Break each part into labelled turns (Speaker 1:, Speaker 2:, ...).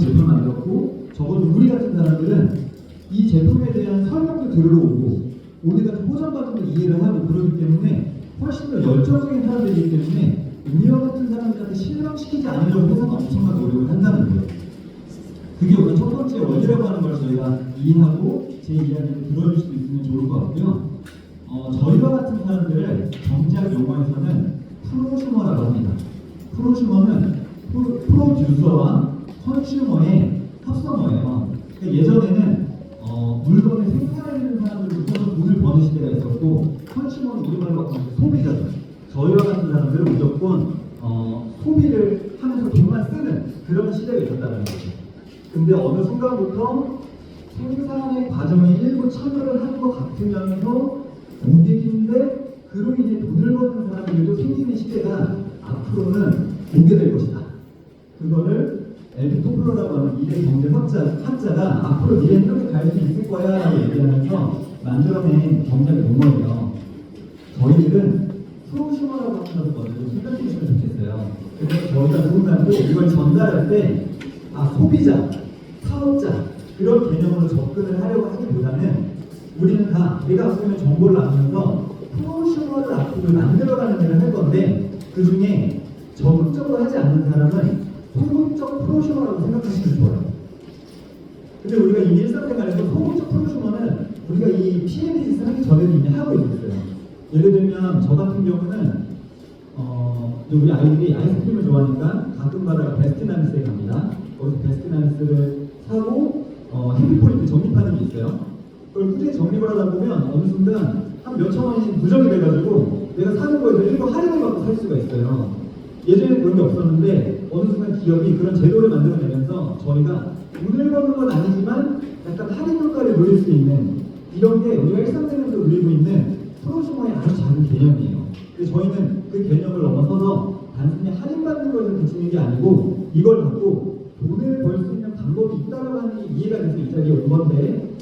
Speaker 1: 제품을 만들었고, 적어도 우리 같은 사람들은 이 제품에 대한 설명도 들으러 오고 우리 같은 포장 과정을 이해를 하고 그러기 때문에 훨씬 더 열정적인 사람들이기 때문에 우리와 같은 사람들한테 실망시키지 않으려고 회사가 엄청난 노력을 한다는 거예요. 그게 우선 첫 번째 원리라고 하는 걸 저희가 이해하고 제 이야기를 들어줄 수도 있으면 좋을 것 같고요. 저희와 같은 사람들을 경제학 용어에서는 프로슈머라고 합니다. 프로슈머는 프로듀서와 컨슈머의 합성어예요. 그러니까 예전에는 물건을 생산하는 사람들부터 돈을 버는 시대가 있었고, 컨슈머는 우리말로 소비자죠. 저희와 같은 사람들은 무조건 소비를 하면서 돈만 쓰는 그런 시대가 있었다는 거죠. 근데 어느 순간부터 생산의 과정에 일부 참여를 하는 것 같으면서 고객인데 그로 인해 돈을 버는 사람들도 생기는 시대가 앞으로는 오게 될 것이다. 그거를 엘비 토플러라고 하는 미래 경제 학자가 앞으로 미래는 이렇게 갈 수 있을 거야 라고 얘기하면서 만들어낸 경제학 용어예요. 저희들은 프로슈머라고 하면서 먼저 좀 생각해 주시면 좋겠어요. 그래서 저희가 누군가도 이걸 전달할 때 소비자, 사업자 그런 개념으로 접근을 하려고 하기보다는 우리는 다 내가 보면 정보를 나누면서 프로슈머를 앞으로 만들어가는 일을 할 건데, 그 중에 적극적으로 하지 않는 사람은 소극적 프로슈머라고 생각하시면 좋아요. 근데 우리가 이 일상생활에서 소극적 프로슈머는 우리가 이 PMB를 하기 전에도 이미 하고 있었어요. 예를 들면 저 같은 경우는 우리 아이들이 아이스크림을 좋아하니까 가끔 가다가 베스킨라빈스에 갑니다. 거기서 베스킨라빈스를 사고 해피포인트 적립하는 게 있어요. 그걸 꾸준히 적립을 하다 보면 어느 순간 한 몇천 원이 누적이 돼가지고 내가 사는 거에서 일부 할인을 받고 살 수가 있어요. 예전에는 그런 게 없었는데 어느 순간 기업이 그런 제도를 만들어내면서 저희가 돈을 버는 건 아니지만 약간 할인 효과를 누릴 수 있는 이런 게 우리가 일상생활에서 누리고 있는 프로슈머의 아주 작은 개념이에요. 그래서 저희는 그 개념을 넘어서서 단순히 할인받는 것을 그치는 게 아니고 이걸 갖고 돈을 벌 수 있는 방법이 있다고 하는 게 이해가 돼서 이 자리에 온 건데,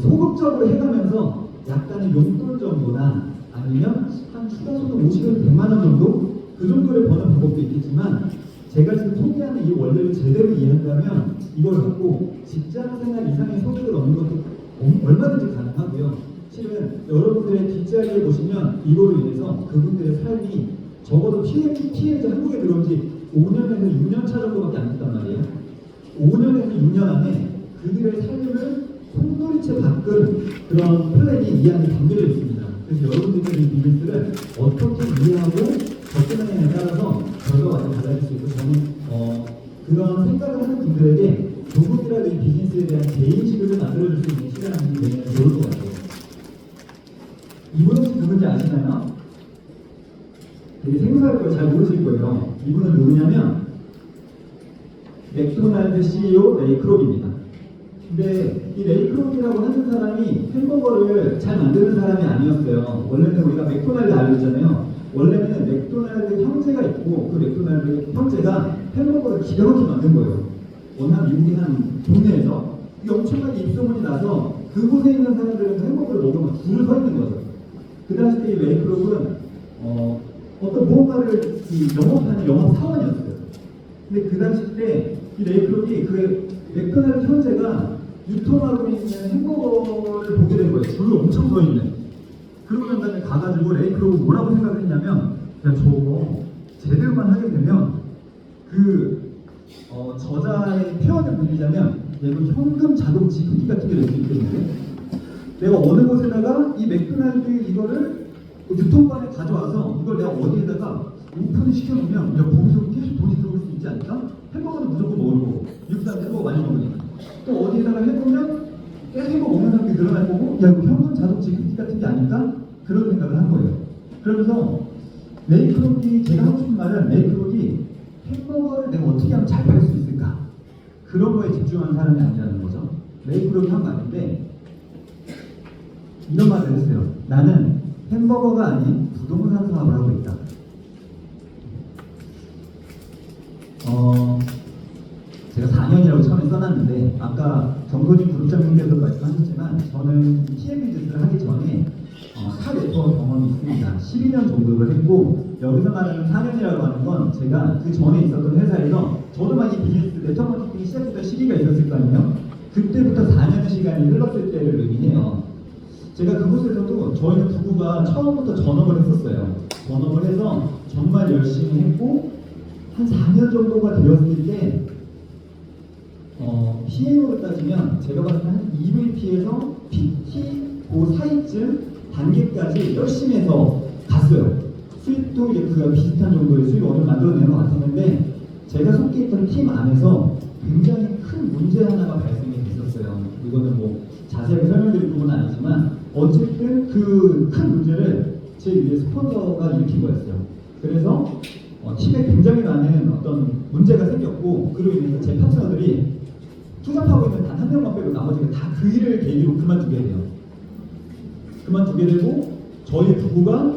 Speaker 1: 소극적으로 해가면서 약간의 용돈 정도나 아니면 한 추가소득 50에서 100만 원 정도 그 정도를 버는 방법도 있겠지만, 제가 지금 소개하는 이 원리를 제대로 이해한다면 이걸 갖고 직장생활 이상의 소득을 얻는 것도 얼마든지 가능하고요. 실은 여러분들의 뒷자리에 보시면 이거로 인해서 그분들의 삶이 적어도 피해자 한국에 들어온 지 5년에서 6년 차 정도밖에 안 됐단 말이에요. 5년에서 6년 안에 그들의 삶을 콩돌이채 바꾼 그런 플랜이 이 안에 담겨져 있습니다. 그래서 여러분들의 이 비즈니스를 어떻게 이해하고 접근하느냐에 따라서 결과가 완전 달라질 수 있고, 저는 그런 생각을 하는 분들에게 조금이라도 이 비즈니스에 대한 개인식을 만들어줄 수 있는 시간이 되면 좋을 것 같아요. 이분은 누군지 아시나요? 되게 생소할 거예요. 잘 모르실 거예요. 이분은 누구냐면 맥도날드 CEO 레이 크록입니다. 근데 이 레이 크록이라고 하는 사람이 햄버거를 잘 만드는 사람이 아니었어요. 원래는 우리가 맥도날드 알고 있잖아요. 원래는 맥도날드 형제가 있고 그 맥도날드 형제가 햄버거를 기가 막히게 만든 거예요. 워낙 미국의 한 동네에서 엄청나게 입소문이 나서 그곳에 있는 사람들은 햄버거를 먹으면 줄을 서 있는 거죠. 그 당시 때 이 레이 크록은 어떤 무언가를 영업하는 영업 사원이었어요. 근데 그 당시 때 이 레이 크록이 그 맥도날드 형제가 유통하고 있는 햄버거를 보게 된 거예요. 줄을 엄청 서 있는. 그러고 난 다음에 가가지고 레이 크록은 뭐라고 생각을 했냐면, 야 저거 제대로만 하게 되면 저자의 표현을 빌리자면 얘는 현금 자동 지급기 같은 게 될 수 있겠는데, 내가 어느 곳에다가 이 맥도날드 이거를 유통관에 가져와서 이걸 내가 어디에다가 오픈을 시켜놓으면 야 거기서 계속 돈이 들어올 수 있지 않을까? 햄버거는 무조건 먹을 거고, 미국사람 햄버거 많이 먹으니까 또 어디에다가 해보면 계속 먹는 사람들이 늘어날 거고, 야 이거 현금 자동 지급기 같은 게 아닐까? 그런 생각을 한 거예요. 그러면서 레이 크록이, 제가 하고 싶은 말은 레이 크록이 햄버거를 내가 어떻게 하면 잘 팔 수 있을까? 그런 거에 집중한 사람이 아니라는 거죠. 레이 크록이 한 말인데 이런 말을 했어요. 나는 햄버거가 아닌 부동산 사업을 하고 있다. 제가 4년이라고 처음에 써놨는데 아까 정소진 그룹장님께서 말씀하셨지만 저는 TM 비즈니스를 하기 전에 타 네트워크 경험이 있습니다. 12년 정도를 했고, 여기서 말하는 4년이라고 하는 건 제가 그 전에 있었던 회사에서 저도 막 이 비즈니스 네트워크 마케팅이 시작했던 시기가 있었을 거 아니에요. 그때부터 4년의 시간이 흘렀을 때를 의미해요. 제가 그곳에서도 저희는 부부가 처음부터 전업을 했었어요. 전업을 해서 정말 열심히 했고 한 4년 정도가 되었을 때 PM으로 따지면 제가 봤을 때 한 EVP에서 PT 그 사이쯤 단계까지 열심히 해서 갔어요. 수입도 이제 그가 비슷한 정도의 수입 원을 만들어내는 것 같았는데 제가 속해 있던 팀 안에서 굉장히 큰 문제 하나가 발생이 됐었어요. 이거는 뭐 자세하게 설명드릴 부분은 아니지만 어쨌든 그 큰 문제를 제 위에 스폰서가 일으킨 거였어요. 그래서 팀에 굉장히 많은 어떤 문제가 생겼고 그로 인해서 제 파트너들이 투잡하고 있는 단 한 명만 빼고 나머지가 다 그 일을 계기로 그만두게 돼요. 그만두게 되고 저희 부부가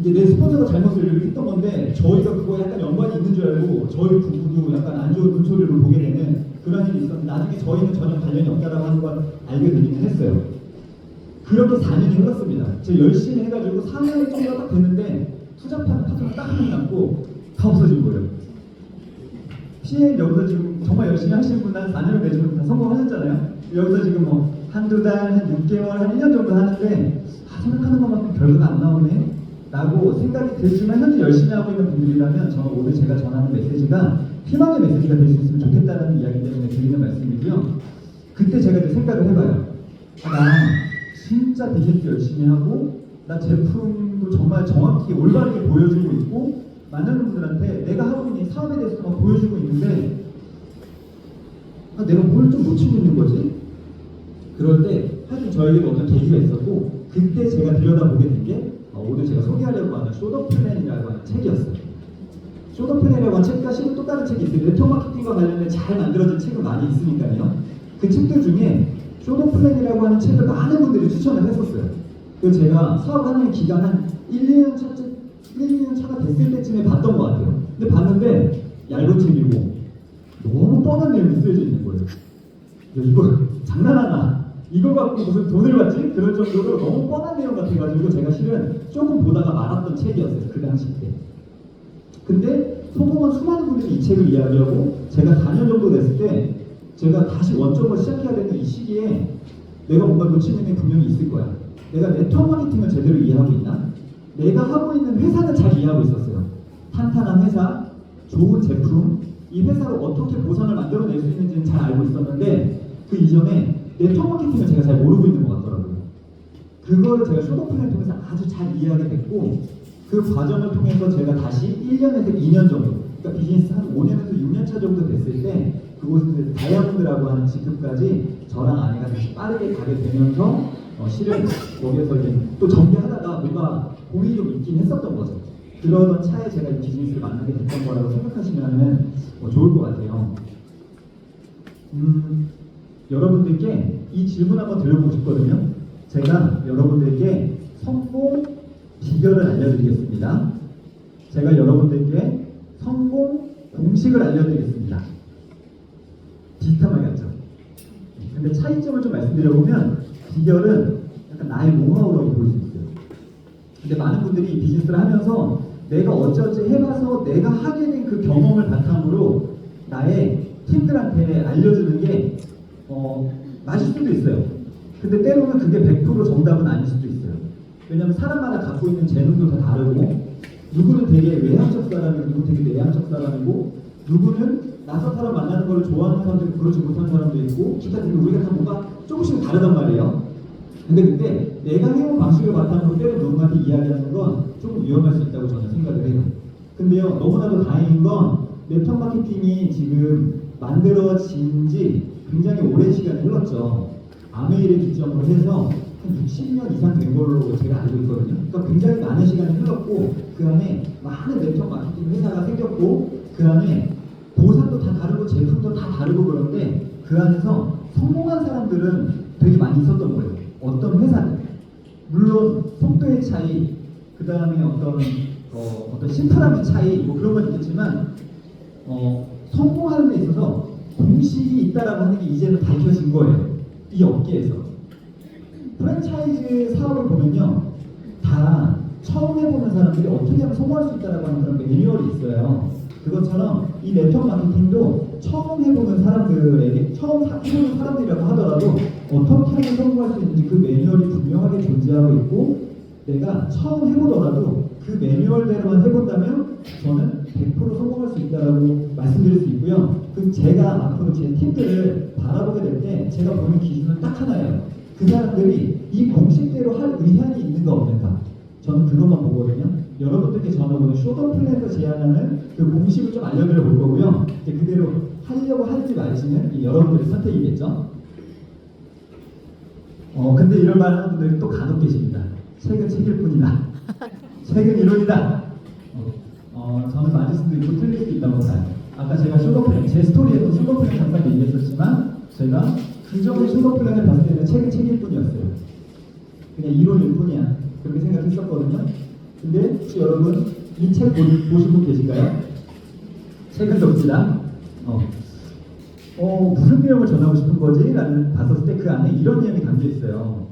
Speaker 1: 이제 내 스폰서가 잘못을 했던 건데 저희가 그거에 약간 연관이 있는 줄 알고 저희 부부도 약간 안 좋은 눈초리를 보게 되는 그런 일이 있었는데 나중에 저희는 전혀 관련이 없다라고 하는 걸 알게 되기는 했어요. 그렇게 4년이 흘렀습니다. 제가 열심히 해가지고 4년 정도가 딱 됐는데 투잡하는 파트너가 딱 한 명 남고 다 없어진 거예요. PM 여기서 지금 정말 열심히 하시는 분은 한 4년을 내주면 다 성공하셨잖아요. 여기서 지금 뭐 한두 달, 한 6개월, 한 1년 정도 하는데 생각하는 것만큼 결과가 안 나오네 라고 생각이 들지만 현재 열심히 하고 있는 분들이라면 저는 오늘 제가 전하는 메시지가 희망의 메시지가 될 수 있으면 좋겠다는 이야기 때문에 드리는 말씀이고요. 그때 제가 이제 생각을 해봐요. 나 진짜 비즈니스 열심히 하고 나 제품도 정말 정확히 올바르게 보여주고 있고 만나는 분들한테 내가 하고 있는 사업에 대해서 막 보여주고 있는데 내가 뭘 좀 놓치고 있는 거지? 그럴 때 사실 저에게도 어떤 계기가 있었고 그때 제가 들여다보게 된 게 오늘 제가 소개하려고 하는 쇼더 플랜이라고 하는 책이었어요. 쇼더 플랜이라고 하는 책과 실은 또 다른 책이 있어요. 네트워크 마케팅과 관련된 잘 만들어진 책은 많이 있으니까요. 그 책들 중에 쇼더 플랜이라고 하는 책을 많은 분들이 추천을 했었어요. 그래서 제가 사업하는 기간 한 1, 2년 차가 됐을 때쯤에 봤던 것 같아요. 근데 봤는데 얇은 책이고 너무 뻔한 내용이 쓰여져 있는 거예요. 이거 장난하나? 이거 갖고 무슨 돈을 받지? 그럴 정도로 너무 뻔한 내용 같아가지고 제가 실은 조금 보다가 말았던 책이었어요. 그 당시 때. 근데 성공한 수많은 분들이 이 책을 이야기하고 제가 4년 정도 됐을 때 제가 다시 원점을 시작해야 되는 이 시기에 내가 뭔가 놓치는 게 분명히 있을 거야. 내가 네트워크 마케팅을 제대로 이해하고 있나? 내가 하고 있는 회사는 잘 이해하고 있었어요. 탄탄한 회사, 좋은 제품, 이 회사로 어떻게 보상을 만들어낼 수 있는지는 잘 알고 있었는데 그 이전에 네트워크 마케팅을 제가 잘 모르고 있는 것 같더라고요. 그걸 제가 쇼더 플랜을 통해서 아주 잘 이해하게 됐고 그 과정을 통해서 제가 다시 1년에서 2년 정도 그러니까 비즈니스 한 5년에서 6년 차 정도 됐을 때 그곳에서 다이아몬드라고 하는 직급까지 저랑 아내가 다시 빠르게 가게 되면서 실은 거기에서 이제 또 전개하다가 뭔가 고민이 좀 있긴 했었던 거죠. 그러던 차에 제가 이 비즈니스를 만나게 됐던 거라고 생각하시면 좋을 것 같아요. 여러분들께 이 질문 한번 드려보고 싶거든요. 제가 여러분들께 성공 비결을 알려드리겠습니다. 제가 여러분들께 성공 공식을 알려드리겠습니다. 비슷한 말 같죠? 근데 차이점을 좀 말씀드려보면 비결은 약간 나의 노하우라고 볼 수 있어요. 근데 많은 분들이 비즈니스를 하면서 내가 어쩌지 해봐서 내가 하게 된 그 경험을 바탕으로 나의 팀들한테 알려주는 게 맞을 수도 있어요. 근데 때로는 그게 100% 정답은 아닐 수도 있어요. 왜냐면 사람마다 갖고 있는 재능도 다 다르고 누구는 되게 외향적 사람이고 누구는 되게 내향적 사람이고 누구는 낯선 사람 만나는 걸 좋아하는 사람도 있고 그렇지 못하는 사람도 있고 기타 등등 우리가 다 뭔가 조금씩은 다르단 말이에요. 근데 그때 내가 해온 방식을 바탕으로 때로 누군가한테 이야기하는 건 조금 위험할 수 있다고 저는 생각을 해요. 근데요 너무나도 다행인 건 네트워크 마케팅이 지금 만들어진 지 굉장히 오랜 시간이 흘렀죠. 아메이를 기점으로 해서 한 60년 이상 된 걸로 제가 알고 있거든요. 그러니까 굉장히 많은 시간이 흘렀고 그 안에 많은 네트워크 마케팅 회사가 생겼고 그 안에 보상도 다 다르고 제품도 다 다르고 그런데 그 안에서 성공한 사람들은 되게 많이 있었던 거예요. 어떤 회사는 물론 속도의 차이, 그 다음에 어떤 심플함의 차이 뭐 그런 건 있겠지만 성공하는 데 있어서 공식이 있다라고 하는 게 이제는 밝혀진 거예요. 이 업계에서 프랜차이즈 사업을 보면요 다 처음 해보는 사람들이 어떻게 하면 성공할 수 있다라고 하는 그런 매뉴얼이 있어요. 그것처럼 이 네트워크 마케팅도 처음 해보는 사람들에게 해보는 사람들이라고 하더라도 어떻게 하면 성공할 수 있는지 그 매뉴얼이 분명하게 존재하고 있고 내가 처음 해보더라도 그 매뉴얼대로만 해본다면 저는 100% 성공할 수 있다라고 말씀드릴 수 있고요. 그럼 제가 앞으로 제 팀들을 바라보게 될 때 제가 보는 기준은 딱 하나예요. 그 사람들이 이 공식대로 할 의향이 있는가 없는가. 저는 그것만 보거든요. 여러분들께 저는 오늘 쇼더 플랜에서 제안하는 그 공식을 좀 알려드려 볼 거고요. 이제 그대로 하려고 할지 말지는 여러분들의 선택이겠죠. 근데 이런 말 하는 분들이 또 간혹 계십니다. 책은 책일 뿐이다. 책은 이론이다. 저는 맞을 수도 있고 틀릴 수도 있다고 봐요. 아까 제가 쇼더플랜, 제 스토리에도 쇼더플랜 잠깐 얘기했었지만 제가 그전에 쇼더플랜을 봤을 때는 책은 책일 뿐이었어요. 그냥 이론일 뿐이야. 그렇게 생각했었거든요. 근데 혹시 여러분 이 책 보신 분 계실까요? 책은 접시다. 무슨 내용을 전하고 싶은 거지? 라는 봤었을 때 그 안에 이런 내용이 담겨 있어요.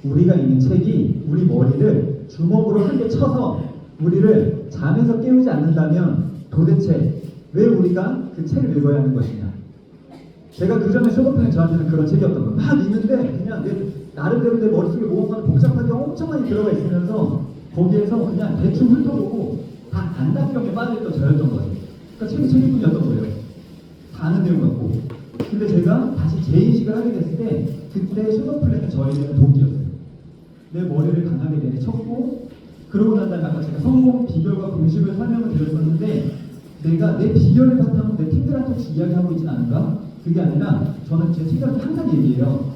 Speaker 1: 우리가 읽는 책이 우리 머리를 주먹으로 한 대 쳐서 우리를 잠에서 깨우지 않는다면 도대체 왜 우리가 그 책을 읽어야 하는 것이냐. 제가 그 전에 쇼더플랜 저한테는 그런 책이었던 거예요. 막 읽는데 그냥 나름대로 내 머릿속에 뭐가 복잡하게 엄청 많이 들어가 있으면서 거기에서 그냥 대충 훑어보고 다 안단경에 빠져있던 저였던 거예요. 그러니까 책이 책일 뿐이었던 거예요. 다 아는 내용 같고. 근데 제가 다시 재인식을 하게 됐을 때 그때 쇼더플랜은 저에게는 도끼였어요. 내 머리를 강하게 내리쳤고 그러고 난 다음에 아까 제가 성공 비결과 공식을 설명을 드렸었는데 내가 내 비결을 바탕으로 내 팀들한테 혹시 이야기하고 있지는 않은가? 그게 아니라 저는 제 팀들한테 항상 얘기해요.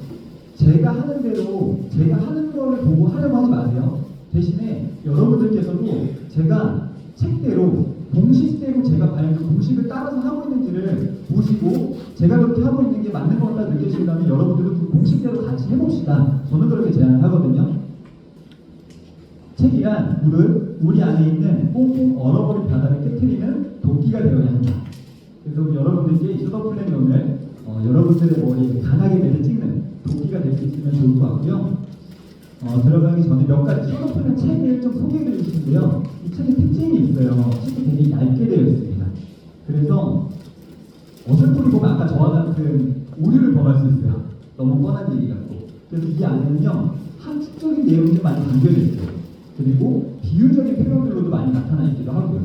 Speaker 1: 제가 하는 대로 제가 하는 거를 보고 하려고 하지 마세요. 대신에 여러분들께서도 제가 책대로 공식대로 제가 과연 그 공식을 따라서 하고 있는지를 보시고 제가 그렇게 하고 있는 게 맞는 것 같다 느끼신다면 여러분들도 그 공식대로 같이 해봅시다. 저는 그렇게 제안을 하거든요. 책이란 우리 안에 있는 꽁꽁 얼어버린 바다를 깨트리는 도끼가 되어야 한다. 그래서 여러분들께 이 쇼더플랜이 오늘 여러분들의 머리에 강하게 매를 찍는 도끼가 될 수 있으면 좋을 것 같고요. 들어가기 전에 몇 가지 쇼더플랜 책을 좀 소개해드리고 싶은데요. 이 책의 특징이 있어요. 책이 되게 얇게 되어 있습니다. 그래서 어설프게 보면 아까 저와 같은 오류를 범할 수 있어요. 너무 뻔한 얘기 같고. 그래서 이 안에는요 함축적인 내용이 많이 담겨져 있어요. 그리고 비유적인 표현들로도 많이 나타나 있기도 하고요.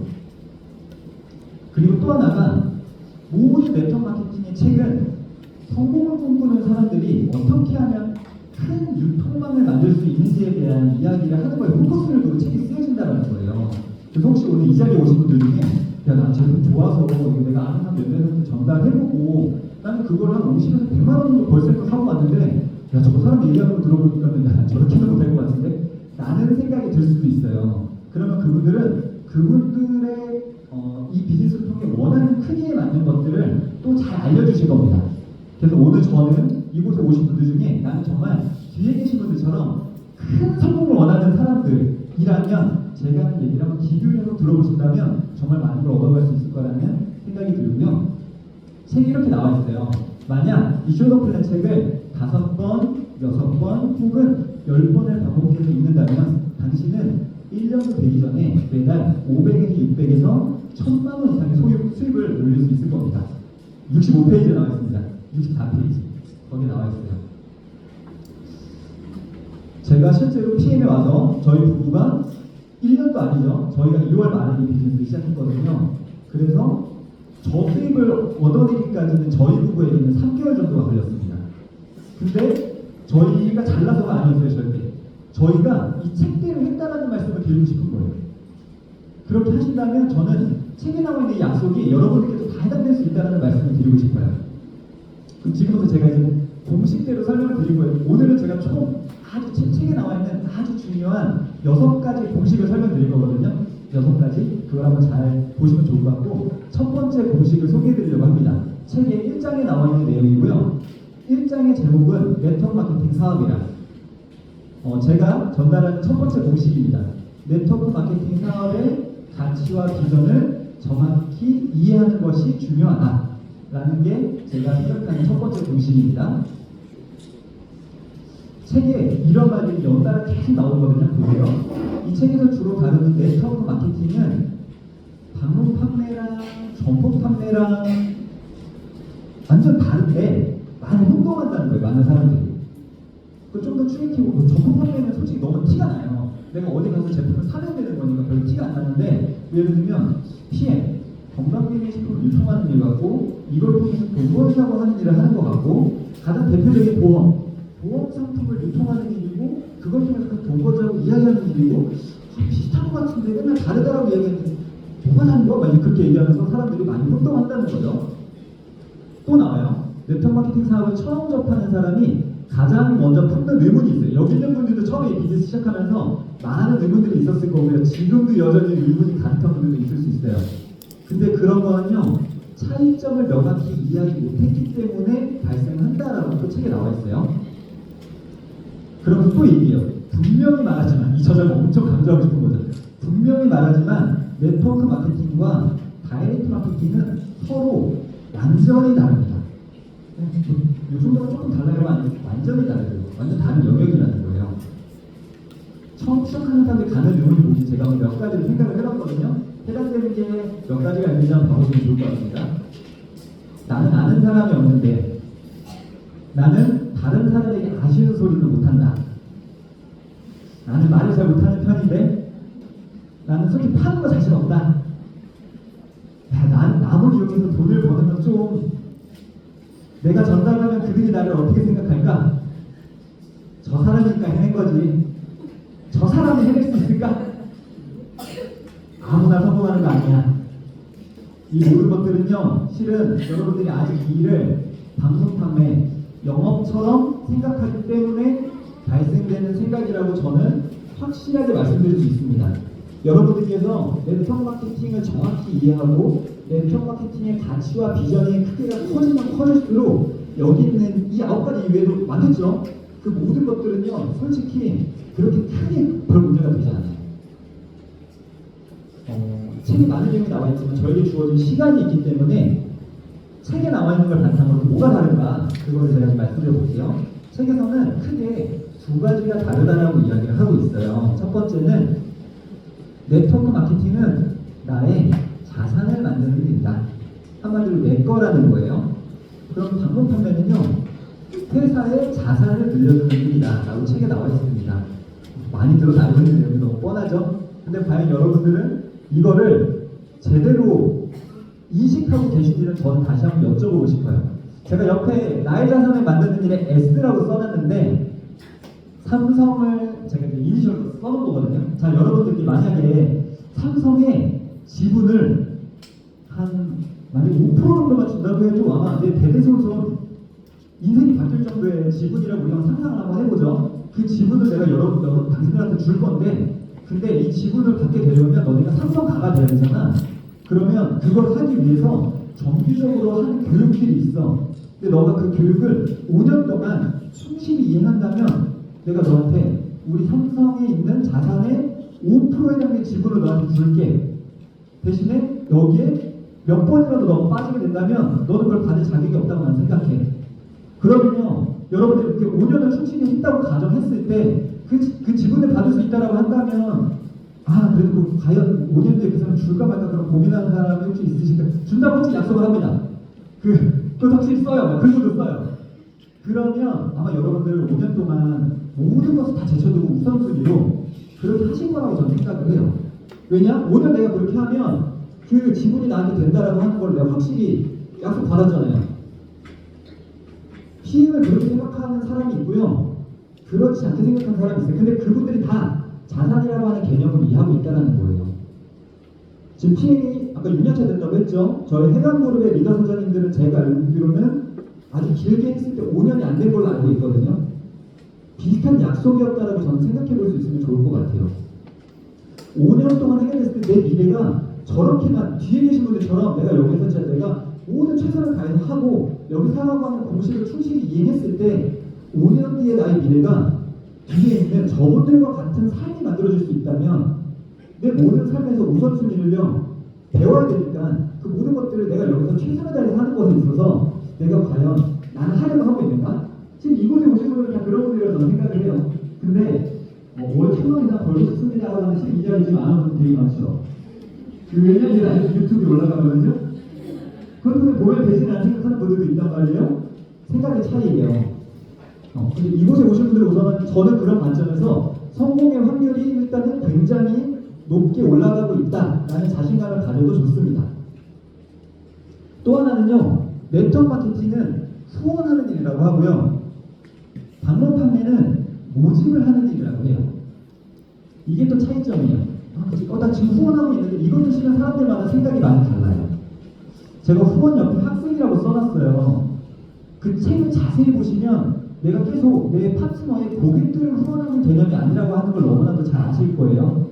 Speaker 1: 그리고 또 하나가 모든 네트워크 마케팅의 책은 성공을 꿈꾸는 사람들이 어떻게 하면 큰 유통망을 만들 수 있는지에 대한 이야기를 하는 거에 포커스를 두고 책이 쓰여진다는 거예요. 그래서 혹시 오늘 이 자리에 오신 분들 중에 난 제품 좋아서 이거 내가 아는 사람 몇 명한테 전달해보고 나는 그걸 한 50에서 100만 원 정도 벌써 사고 왔는데 야 저거 사람 얘기하는 거 들어보니까 저렇게는 못할 것 같은데 라는 생각이 들 수도 있어요. 그러면 그분들의 이 비즈니스를 통해 원하는 크기에 맞는 것들을 또 잘 알려주실 겁니다. 그래서 오늘 저는 이곳에 오신 분들 중에 나는 정말 뒤에 계신 분들처럼 큰 성공을 원하는 사람들이라면 제가 하는 얘기를 한번 귀 기울여서 들어보신다면 정말 많은 걸 얻어갈 수 있을 거라는 생각이 들고요. 책이 이렇게 나와 있어요. 만약 이 쇼더플랜 책을 5번, 6번 혹은 10번을 반복해서 읽는다면 당신은 1년도 되기 전에 매달 500에서 600에서 1000만 원 이상의 수입을 올릴 수 있을 겁니다. 65페이지에 나와 있습니다. 64페이지. 거기 나와 있어요. 제가 실제로 PM에 와서 저희 부부가 1년도 아니죠. 저희가 2월 말에 이 비즈니스를 시작했거든요. 그래서 저수입을 얻어내기까지는 저희 부부에게는 3개월 정도가 걸렸습니다. 근데 저희가 잘나서가 아니었어요. 절대. 저희가 이 책대로 했다라는 말씀을 드리고 싶은 거예요. 그렇게 하신다면 저는 책에 나와 있는 약속이 여러분들께도 다 해당될 수 있다는 말씀을 드리고 싶어요. 그럼 지금부터 제가 이제 공식대로 설명을 드리고요. 오늘은 제가 총 아주 책에 나와 있는 아주 중요한 6가지 공식을 설명드릴 거거든요. 6가지. 그걸 한번 잘 보시면 좋을 것 같고 첫 번째 공식을 소개해드리려고 합니다. 책의 1장에 나와 있는 내용이고요. 1장의 제목은 네트워크 마케팅 사업이라 제가 전달하는 첫 번째 공식입니다. 네트워크 마케팅 사업의 가치와 비전을 정확히 이해하는 것이 중요하다라는 게 제가 생각하는 첫 번째 공식입니다. 책에 이런 말이 연달아 계속 나오거든요. 보세요. 이 책에서 주로 다루는 네트워크 마케팅은 방문 판매랑 점포 판매랑 완전 다른데 많이 혼동한다는 거예요. 많은 사람들이. 좀 더 추격키고 점포 판매는 솔직히 너무 티가 나요. 내가 어디 가서 제품을 사면 되는 거니까 별로 티가 안 나는데 예를 들면 PM 건강기능식품 유통하는 일 같고 이걸 통해서 돈 벌자고 하는 일을 하는 것 같고 가장 대표적인 보험 상품을 유통하는 일이고 그걸 통해서 돈 벌자고 이야기하는 일이고 비슷한 것 같은데 맨날 다르다라고 얘기하는데 뭐가 다른 거야? 막 그렇게 얘기하면서 사람들이 많이 혼동한다는 거죠. 또 나와요. 네트워크 마케팅 사업을 처음 접하는 사람이 가장 먼저 품는 의문이 있어요. 여기 있는 분들도 처음에 비즈니스 시작하면서 많은 의문들이 있었을 거고요. 지금도 여전히 의문이 가득한 분들도 있을 수 있어요. 근데 그런 거는요. 차이점을 명확히 이해하지 못했기 때문에 발생한다라고 또 책에 나와 있어요. 그러면 또 얘기해요. 분명히 말하지만 이 저자가 엄청 강조하고 싶은 거죠. 분명히 말하지만 네트워크 마케팅과 다이렉트 마케팅은 서로 완전히 다릅니다. 요즘과는 조금 달라요. 완전히 다르죠. 완전 다른 영역이라는 거예요. 처음 시작하는 사람들이 가는 의문이 뭐지? 제가 몇 가지를 생각을 해봤거든요. 해당되는 게 몇 가지가 있는지 한번 봐보시면 좋을 것 같습니다. 나는 아는 사람이 없는데 나는 다른 사람에게 아쉬운 소리도 못한다. 나는 말을 잘 못하는 편인데 나는 솔직히 파는 거 자신 없다. 야, 나는 남을 이용해서 돈을 버는 건 좀 내가 전달하면 그들이 나를 어떻게 생각할까? 저 사람이니까 해낸 거지. 저 사람이 해낼 수 있을까? 아무나 성공하는 거 아니야. 이 모든 것들은요, 실은 여러분들이 아직 이 일을 방송 판매, 영업처럼 생각하기 때문에 발생되는 생각이라고 저는 확실하게 말씀드릴 수 있습니다. 여러분들께서 네트워크 마케팅을 정확히 이해하고 네트워크 마케팅의 가치와 비전의 크기가 커지면 커질수록 여기 있는 이 9가지 이외에도 많겠죠? 그 모든 것들은요, 솔직히 그렇게 크게 별 문제가 되지 않아요. 책에 많은 내용이 나와 있지만 저에게 주어진 시간이 있기 때문에 책에 나와 있는 걸 바탕으로 뭐가 다른가 그거를 제가 좀 말씀드려 볼게요. 책에서는 크게 두 가지가 다르다라고 이야기를 하고 있어요. 첫 번째는 네트워크 마케팅은 나의 자산을 만드는 일이다. 한마디로 내 거라는 거예요. 그럼 방문 판매는요, 회사의 자산을 늘려주는 일이다 라고 책에 나와 있습니다. 많이 들어서 알고 있는 내용이 너무 뻔하죠? 근데 과연 여러분들은 이거를 제대로 인식하고 계신지는 저는 다시 한번 여쭤보고 싶어요. 제가 옆에 나의 자산을 만드는 일에 S라고 써놨는데 삼성을 제가 이제 이니셜로 써놓은 거거든요. 자, 여러분들이 만약에 삼성의 지분을 만약에 5% 정도만 준다고 해도 아마 내 대대손손 인생이 바뀔 정도의 지분이라고 우리가 상상을 한번 해보죠. 그 지분을 내가 당신들한테 줄 건데 근데 이 지분을 받게 되려면 너네가 삼성가가 돼야 되잖아. 그러면 그걸 하기 위해서 정기적으로 하는 교육들이 있어. 근데 너가 그 교육을 5년 동안 충실히 이행한다면 내가 너한테 우리 삼성에 있는 자산의 5%에 해당되는 지분을 너한테 줄게. 대신에 여기에 몇 번이라도 너가 빠지게 된다면 너는 그걸 받을 자격이 없다고 나는 생각해. 그러면요, 여러분들이 이렇게 5년을 충실히 했다고 가정했을 때 그 지분을 받을 수 있다라고 한다면 그래도 과연 5년 뒤에 그 사람 줄까 말까 그런 고민하는 사람이 혹시 있으실까? 준다고 혹시 약속을 합니다. 그거 확실히 써요. 글도 써요. 그러면 아마 여러분들 5년 동안 모든 것을 다 제쳐두고 우선순위로 그렇게 하실 거라고 저는 생각을 해요. 왜냐? 5년 내가 그렇게 하면 그 지분이 나한테 된다라고 하는 걸 내가 확실히 약속 받았잖아요. 피해를 그렇게 생각하는 사람이 있고요. 그렇지 않게 생각하는 사람이 있어요. 근데 그분들이 다 자산이라고 하는 개념을 이해하고 있다는 거예요. 지금 PM이 아까 6년차 된다고 했죠. 저희 해강그룹의 리더 소장님들은 제가 알기로는 아주 길게 했을 때 5년이 안 된 걸로 알고 있거든요. 비슷한 약속이었다라고 저는 생각해 볼 수 있으면 좋을 것 같아요. 5년 동안 해결했을 때 내 미래가 저렇게만 뒤에 계신 분들처럼 내가 여기서 진짜 내가 모든 최선을 다해서 하고 여기 살아가고 하는 공식을 충실히 이행했을 때 5년 뒤에 나의 미래가 뒤에 있는 저분들과 같은 삶이 만들어질 수 있다면 내 모든 삶에서 우선순위를요 배워야 되니까 그 모든 것들을 내가 여기서 최선을 다해서 하는 것에 있어서 내가 과연 나는 하려고 하고 있는가? 지금 이곳에 오신 분들은 다 그런 분들이라고 저는 생각을 해요. 근데 월 1,000원 이상 벌고 싶습니다 하고 하는 12자리 지금 안 하는 분들 되게 많죠. 왜냐? 이게 나중에 유튜브에 올라가거든요. 그런데 보면 되지 않는 생각하는 분들도 있단 말이에요. 생각의 차이예요. 근데 이곳에 오신 분들 우선은 저는 그런 관점에서 성공의 확률이 일단은 굉장히 높게 올라가고 있다라는 자신감을 가져도 좋습니다. 또 하나는요, 네트워크 마케팅은 후원하는 일이라고 하고요, 방문 판매는 모집을 하는 일이라고 해요. 이게 또 차이점이에요. 나 지금 후원하고 있는데 이것도 치면 사람들마다 생각이 많이 달라요. 제가 후원 옆에 학생이라고 써놨어요. 그 책을 자세히 보시면 내가 계속 내 파트너의 고객들을 후원하는 개념이 아니라고 하는 걸 너무나도 잘 아실 거예요.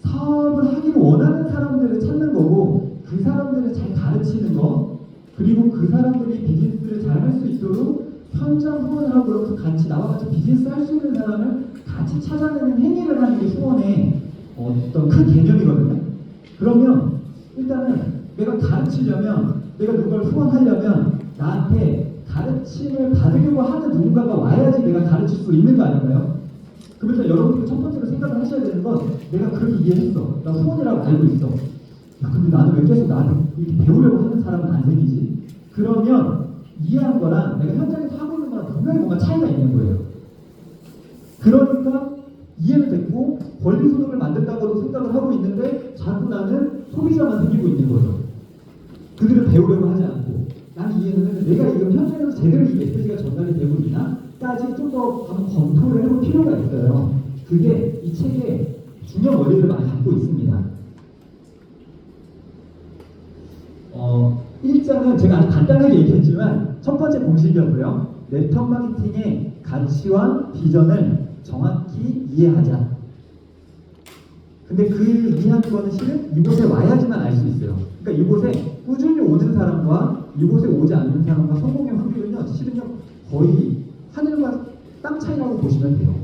Speaker 1: 사업을 하기를 원하는 사람들을 찾는 거고, 그 사람들을 잘 가르치는 거, 그리고 그 사람들이 비즈니스를 잘 할 수 있도록 현장 후원을 하고, 그러면서 같이 나와 같이 비즈니스 할 수 있는 사람을 같이 찾아내는 행위를 하는 게 후원의 어떤 큰 개념이거든요. 그러면 일단은 내가 가르치려면, 내가 누굴 후원하려면 나한테 가르침을 받으려고 하는 누군가가 와야지 내가 가르칠 수 있는 거 아닌가요? 그래서 여러분들이 첫 번째로 생각을 하셔야 되는 건, 내가 그렇게 이해했어, 나 후원이라고 알고 있어, 야, 근데 나는 왜 계속 나한테 이렇게 배우려고 하는 사람은 안 생기지? 그러면 이해한 거랑 내가 현장에서 하고 있는 거랑 분명히 뭔가 차이가 있는 거예요. 그러니까 이해는 됐고 권리 소득을 만든다고도 생각을 하고 있는데 자꾸 나는 소비자만 생기고 있는 거죠. 그들을 배우려고 하지 않고, 나는 이해는 했는데 내가 이걸 현장에서 제대로 이 메시지가 전달이 되고 있나까지 좀 더 한번 검토를 해볼 필요가 있어요. 그게 이 책의 중요한 원리를 많이 갖고 있습니다. 1장은 제가 아주 간단하게 얘기했지만 첫 번째 공식이었고요. 네트워크 마케팅의 가치와 비전을 정확히 이해하자. 근데 그 이해하는 거는 실은 이곳에 와야지만 알 수 있어요. 그러니까 이곳에 꾸준히 오는 사람과 이곳에 오지 않는 사람과 성공의 확률은요, 실은요 거의 하늘과 땅 차이라고 보시면 돼요.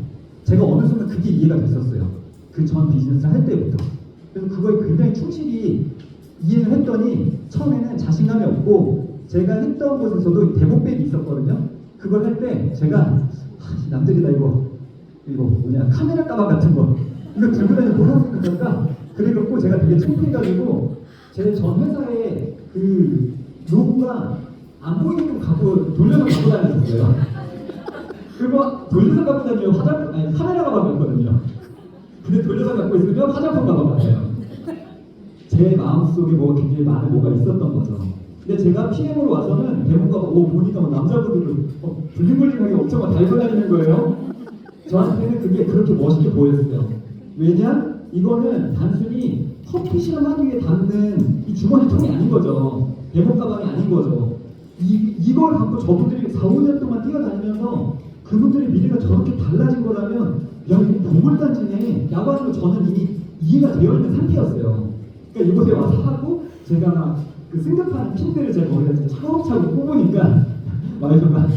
Speaker 1: 제가 어느 순간 그게 이해가 됐었어요. 그 전 비즈니스를 할 때부터. 그래서 그거에 굉장히 충실히 이해를 했더니 처음에는 자신감이 없고, 제가 했던 곳에서도 대목백이 있었거든요. 그걸 할 때 제가 남들이다 이거 뭐냐, 카메라 가방 같은 거 이거 들고 다니면 뭐라고 생각할까? 그래갖고 제가 되게 창피해가지고 제 전 회사에 그 로고가 안 보이는 거 갖고 돌려서 갖고 다녔었어요. 그리고 돌려서 갖고 다니면 카메라 가방이었거든요. 근데 돌려서 갖고 있으면 화장품 가방 같아요. 제 마음속에 뭐가 굉장히 많은 뭐가 있었던 거죠. 근데 제가 PM으로 와서는 대문가가 보니까 남자분들은 블링블링하게 엄청 막 달고 다니는 거예요. 저한테는 그게 그렇게 멋있게 보였어요. 왜냐? 이거는 단순히 커피 실험하기 위해 담는 이 주머니 통이 아닌 거죠. 대문 가방이 아닌 거죠. 이걸 갖고 저분들이 4, 5년 동안 뛰어다니면서 그분들의 미래가 저렇게 달라진 거라면, 야, 이거 동물단지네 라고 하는 거 저는 이미 이해가 되어 있는 상태였어요. 그러니까 이곳에 와서 하고, 제가 막 그 승급하는 핀들을 제 머리에 차곡차곡 뽑으니까 와이프가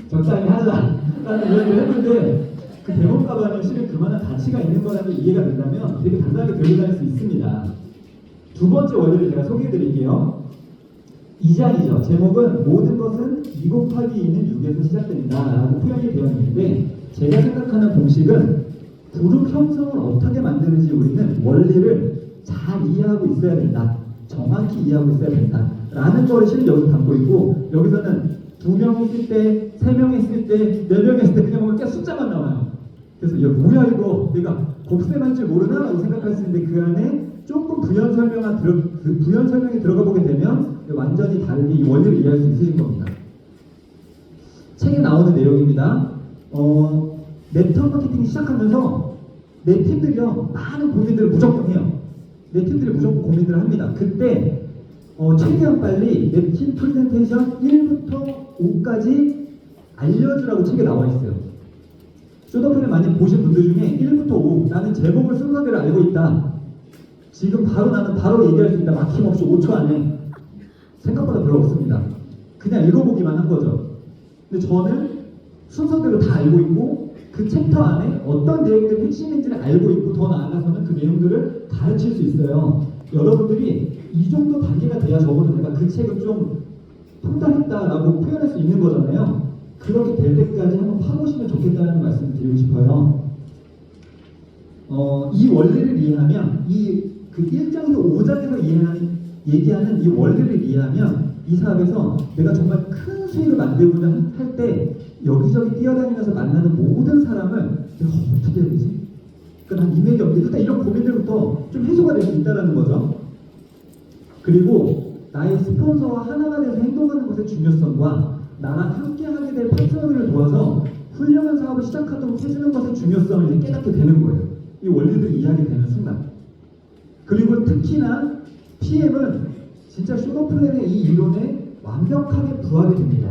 Speaker 1: 적당히 하자라는 이야기를 했는데, 그 대본 가방은 실은 그만한 가치가 있는 거라는 이해가 된다면 되게 단단하게 들고 다닐 수 있습니다. 두 번째 원리를 제가 소개해 드릴게요. 2장이죠. 제목은 모든 것은 2 곱하기 2는 6에서 시작된다 라고 표현이 되어 있는데, 제가 생각하는 공식은 그룹 형성을 어떻게 만드는지 우리는 원리를 잘 이해하고 있어야 된다, 정확히 이해하고 있어야 된다 라는 거를 실은 여기서 담고 있고, 여기서는 2명 있을 때, 3명 있을 때, 4명 있을 때 그냥 뭔가 숫자만 나와요. 그래서 야, 뭐야 이거 내가 곱셈할 줄 모르나? 라고 생각할 수 있는데, 그 안에 조금 부연 설명이 들어가 보게 되면 완전히 다르게 이 원리를 이해할 수 있으신 겁니다. 책에 나오는 내용입니다. 네트워크 마케팅 시작하면서 내 팀들이요, 많은 고민들을 무조건 해요. 내 팀들이 무조건 고민들을 합니다. 그때 최대한 빨리 내 팀 프레젠테이션 1부터 5까지 알려주라고 책에 나와 있어요. 쇼더프를 많이 보신 분들 중에 1부터 5, 나는 제목을 순서대로 알고 있다, 지금 나는 바로 얘기할 수 있다, 막힘없이 5초 안에, 생각보다 별로 없습니다. 그냥 읽어보기만 한 거죠. 근데 저는 순서대로 다 알고 있고, 그 챕터 안에 어떤 내용들이 핵심인지를 알고 있고, 더 나아가서는 그 내용들을 가르칠 수 있어요. 여러분들이 이 정도 단계가 돼야 적어도 내가 그 책을 좀 통달했다라고 표현할 수 있는 거잖아요. 그렇게 될 때까지 한번 파보시면 좋겠다는 말씀을 드리고 싶어요. 이 원리를 이해하면 이 그 1장에서 5장에서 얘기하는 이 원리를 이해하면 이 사업에서 내가 정말 큰 수익을 만들고자 할 때 여기저기 뛰어다니면서 만나는 모든 사람을 내가 어떻게 해야 되지? 그러니까 난 이맥이 없는데 일단 이런 고민들부터 좀 해소가 될 수 있다는 거죠. 그리고 나의 스폰서와 하나가 돼서 행동하는 것의 중요성과 나랑 함께하게 될 파트너들을 도와서 훌륭한 사업을 시작하도록 해주는 것의 중요성을 이제 깨닫게 되는 거예요. 이 원리를 이해하게 되는 순간. 그리고 특히나 PM은 진짜 슈거플랜의 이 이론에 완벽하게 부합이 됩니다.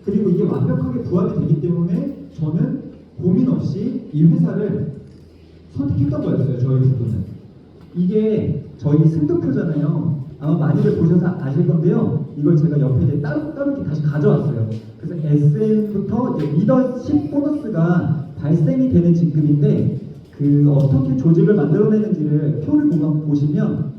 Speaker 1: 그리고 이게 완벽하게 부합이 되기 때문에 저는 고민 없이 이 회사를 선택했던 거였어요. 저희 부부는. 이게 저희 승급표잖아요. 아마 많이들 보셔서 아실 건데요. 이걸 제가 옆에 이제 따로 이렇게 다시 가져왔어요. 그래서 SM부터 리더십 보너스가 발생이 되는 직급인데 그 어떻게 조직을 만들어내는지를 표를 보시면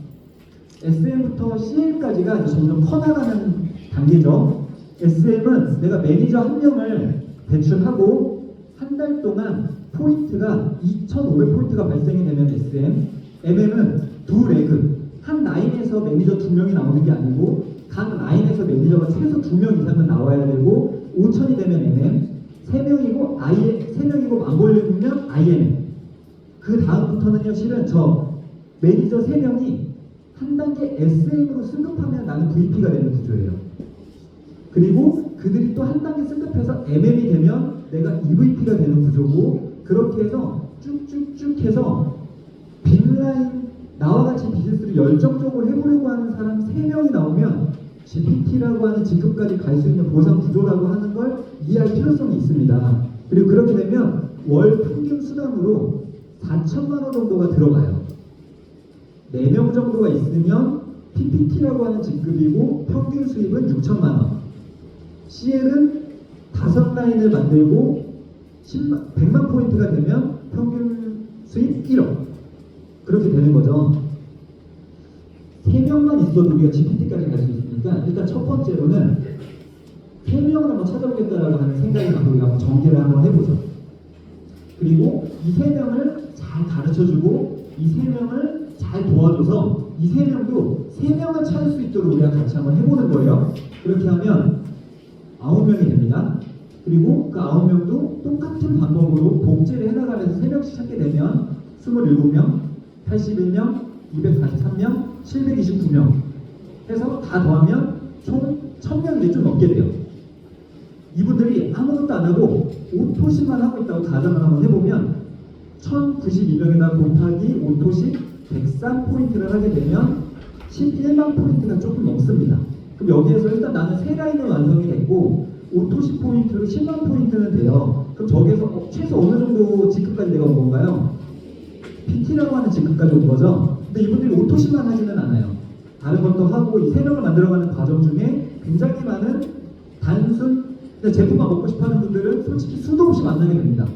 Speaker 1: SM부터 CL까지가 점점 커나가는 단계죠. SM은 내가 매니저 한 명을 배출하고 한 달 동안 포인트가 2,500포인트가 발생이 되면 SM, MM은 두 레그, 한 라인에서 매니저 2명이 나오는 게 아니고 각 라인에서 매니저가 최소 2명 이상은 나와야 되고 5,000이 되면 MM, 3명이고 망볼륨이면 IM. 그 다음부터는요, 실은 저 매니저 3명이 한 단계 SM으로 승급하면 나는 VP가 되는 구조예요. 그리고 그들이 또 한 단계 승급해서 MM이 되면 내가 EVP가 되는 구조고, 그렇게 해서 쭉쭉쭉 해서 빈라인, 나와 같이 비즈니스를 열정적으로 해보려고 하는 사람 3명이 나오면 GPT라고 하는 직급까지 갈 수 있는 보상 구조라고 하는 걸 이해할 필요성이 있습니다. 그리고 그렇게 되면 월 평균 수당으로 4천만 원 정도가 들어가요. 4명 정도가 있으면 PPT라고 하는 직급이고 평균 수입은 6천만 원. CL은 5라인을 만들고 100만 포인트가 되면 평균 수입 1억. 그렇게 되는 거죠. 3명만 있어도 우리가 GPT까지 갈 수 있으니까 일단 첫 번째로는 3명을 한번 찾아보겠다라고 하는 생각이 갖고 우리가 한번 전개를 한번 해보죠. 그리고 이 3명을 잘 가르쳐주고 이 3명을 잘 도와줘서 이 3명도 3명을 찾을 수 있도록 우리가 같이 한번 해보는 거예요. 그렇게 하면 9명이 됩니다. 그리고 그 9명도 똑같은 방법으로 복제를 해나가면서 3명씩 찾게 되면 27명, 81명, 243명, 729명 해서 다 더하면 총 1000명이 좀 넘게 돼요. 이분들이 아무것도 안 하고 오토십만 하고 있다고 가정을 한번 해보면 1092명에다 곱하기 오토십 103포인트를 하게 되면 11만 포인트가 조금 넘습니다. 그럼 여기에서 일단 나는 3라인은 완성이 됐고 오토십 포인트로 10만 포인트는 돼요. 그럼 저기에서 최소 어느 정도 직급까지 내가 온 건가요? PT라고 하는 직급까지 온 거죠. 근데 이분들이 오토십만 하지는 않아요. 다른 것도 하고 이 3명을 만들어가는 과정 중에 굉장히 많은 단순 제품만 먹고 싶어하는 분들은 솔직히 수도 없이 만나게 됩니다.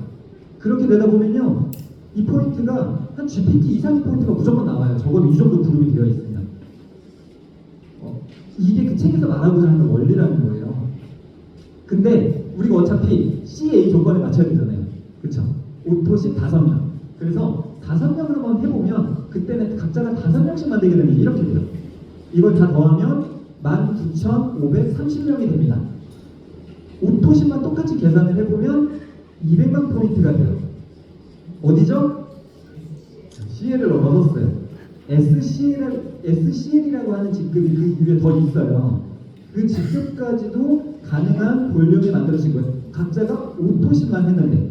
Speaker 1: 그렇게 되다 보면요, 이 포인트가 한 GPT 이상의 포인트가 무조건 나와요. 적어도 이 정도 그룹이 되어 있습니다. 이게 그 책에서 말하고자 하는 원리라는 거예요. 근데 우리가 어차피 CA 조건에 맞춰야 되잖아요. 그렇죠? 오토십 5명. 그래서 5명을 한번 해보면 그때는 각자가 5명씩 만들게 되는 게 이렇게 돼요. 이걸 다 더하면 19,530명이 됩니다. 오토십만 똑같이 계산을 해보면 200만 포인트가 돼요. 어디죠? CL을 넘어섰어요. SCL이라고 하는 직급이 그 위에 더 있어요. 그 직급까지도 가능한 볼륨이 만들어진 거예요. 각자가 오토십만 했는데.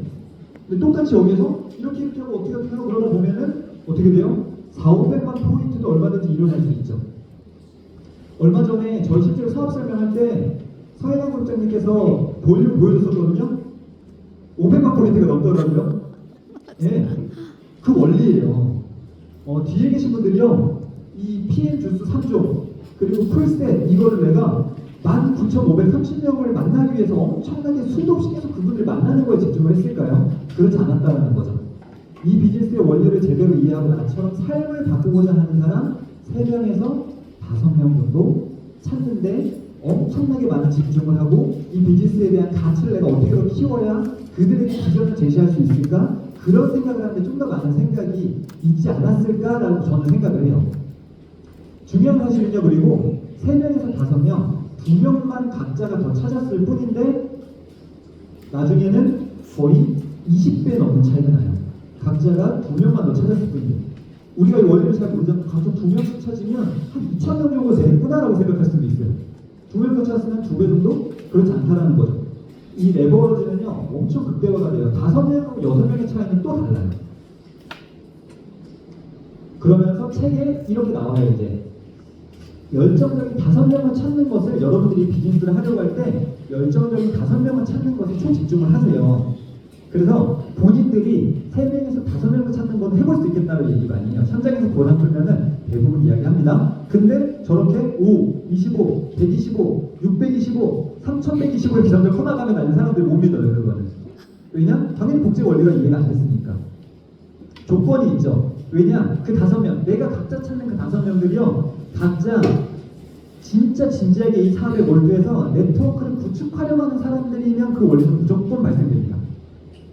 Speaker 1: 근데 똑같이 여기서 이렇게 하고 어떻게 하고 그러다 보면은 어떻게 돼요? 400~500만 포인트도 얼마든지 일어날 수 있죠. 얼마 전에 저희 실제로 사업 설명할 때 서해강 국장님께서 볼륨 보여줬었거든요. 500만 포인트가 넘더라고요. 예, 그 원리예요. 뒤에 계신 분들이요, 이 PM 주스 3종 그리고 풀셋 이거를 내가 19,530명을 만나기 위해서 엄청나게 수도 없이 계속 그분들 만나는 거에 집중을 했을까요? 그렇지 않았다는 거죠. 이 비즈니스의 원리를 제대로 이해하고 나처럼 삶을 바꾸고자 하는 사람 3명에서 5명 정도 찾는데 엄청나게 많은 집중을 하고 이 비즈니스에 대한 가치를 내가 어떻게 더 키워야 그들에게 비전을 제시할 수 있을까? 그런 생각을 하는데 좀 더 많은 생각이 있지 않았을까라고 저는 생각을 해요. 중요한 사실은요. 그리고 3명에서 5명, 2명만 각자가 더 찾았을 뿐인데 나중에는 거의 20배 넘는 차이가 나요. 각자가 2명만 더 찾았을 뿐이에요. 우리가 이 원리를 잘 모르잖아요. 각자 2명씩 찾으면 한 2,000명 정도 되는구나라고 생각할 수도 있어요. 2명 더 찾았으면 2배 정도? 그렇지 않다라는 거죠. 이 레버리지는요 엄청 극대화가 돼요. 5명하고 6명의 차이는 또 달라요. 그러면서 책에 이렇게 나와요. 이제 열정적인 5명을 찾는 것을 여러분들이 비즈니스를 하려고 할 때 열정적인 5명을 찾는 것에 초집중을 하세요. 그래서 본인들이 3명에서 5명을 찾는 건 해볼 수 있겠다는 얘기 많이 해요. 현장에서 고난 풀면은 대부분 이야기합니다. 근데 저렇게 5, 25, 125, 625, 3125 이렇게 점점 커나가면 나는 사람들이 못 믿어요. 그거는. 왜냐? 당연히 복제 원리가 이해가 안 됐으니까. 조건이 있죠. 왜냐? 그 5명, 내가 각자 찾는 그 5명들이요 각자 진짜 진지하게 이 사업에 몰두해서 네트워크를 구축하려고 하는 사람들이면 그 원리는 무조건 발생됩니다.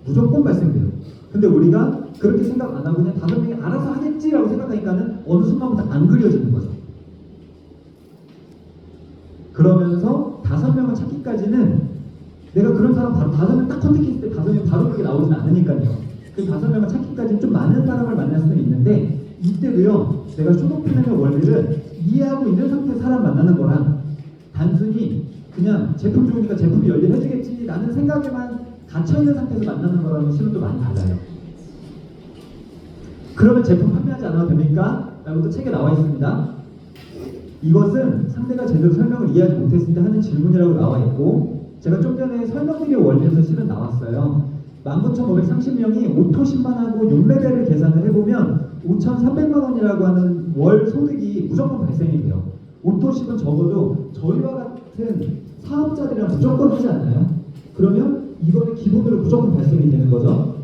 Speaker 1: 무조건 발생돼요. 근데 우리가 그렇게 생각 안 하고 그냥 5명이 알아서 하겠지라고 생각하니까는 어느 순간부터 안 그려지는 거죠. 그러면서 5명을 찾기까지는 내가 그런 사람 바로 5명 딱 컨택했을 때 5명이 바로 그렇게 나오진 않으니까요. 그 5명을 찾기까지는 좀 많은 사람을 만날 수는 있는데 이때도요 내가 쇼노플랜의 원리를 이해하고 있는 상태에서 사람 만나는 거랑 단순히 그냥 제품 좋으니까 제품이 열일해주겠지 라는 생각에만 갇혀있는 상태에서 만나는 거랑은 실은 또 많이 달라요. 그러면 제품 판매하지 않아도 됩니까? 라고 또 책에 나와 있습니다. 이것은 상대가 제대로 설명을 이해하지 못했을 때 하는 질문이라고 나와 있고 제가 좀 전에 설명드린 원리에서 실은 나왔어요. 19,530명이 오토 10만하고 6레벨을 계산을 해보면 5,300만 원이라고 하는 월 소득이 무조건 발생이 돼요. 오토 10은 적어도 저희와 같은 사업자들이랑 무조건 하지 않나요? 그러면 이거는 기본으로 무조건 발생이 되는 거죠.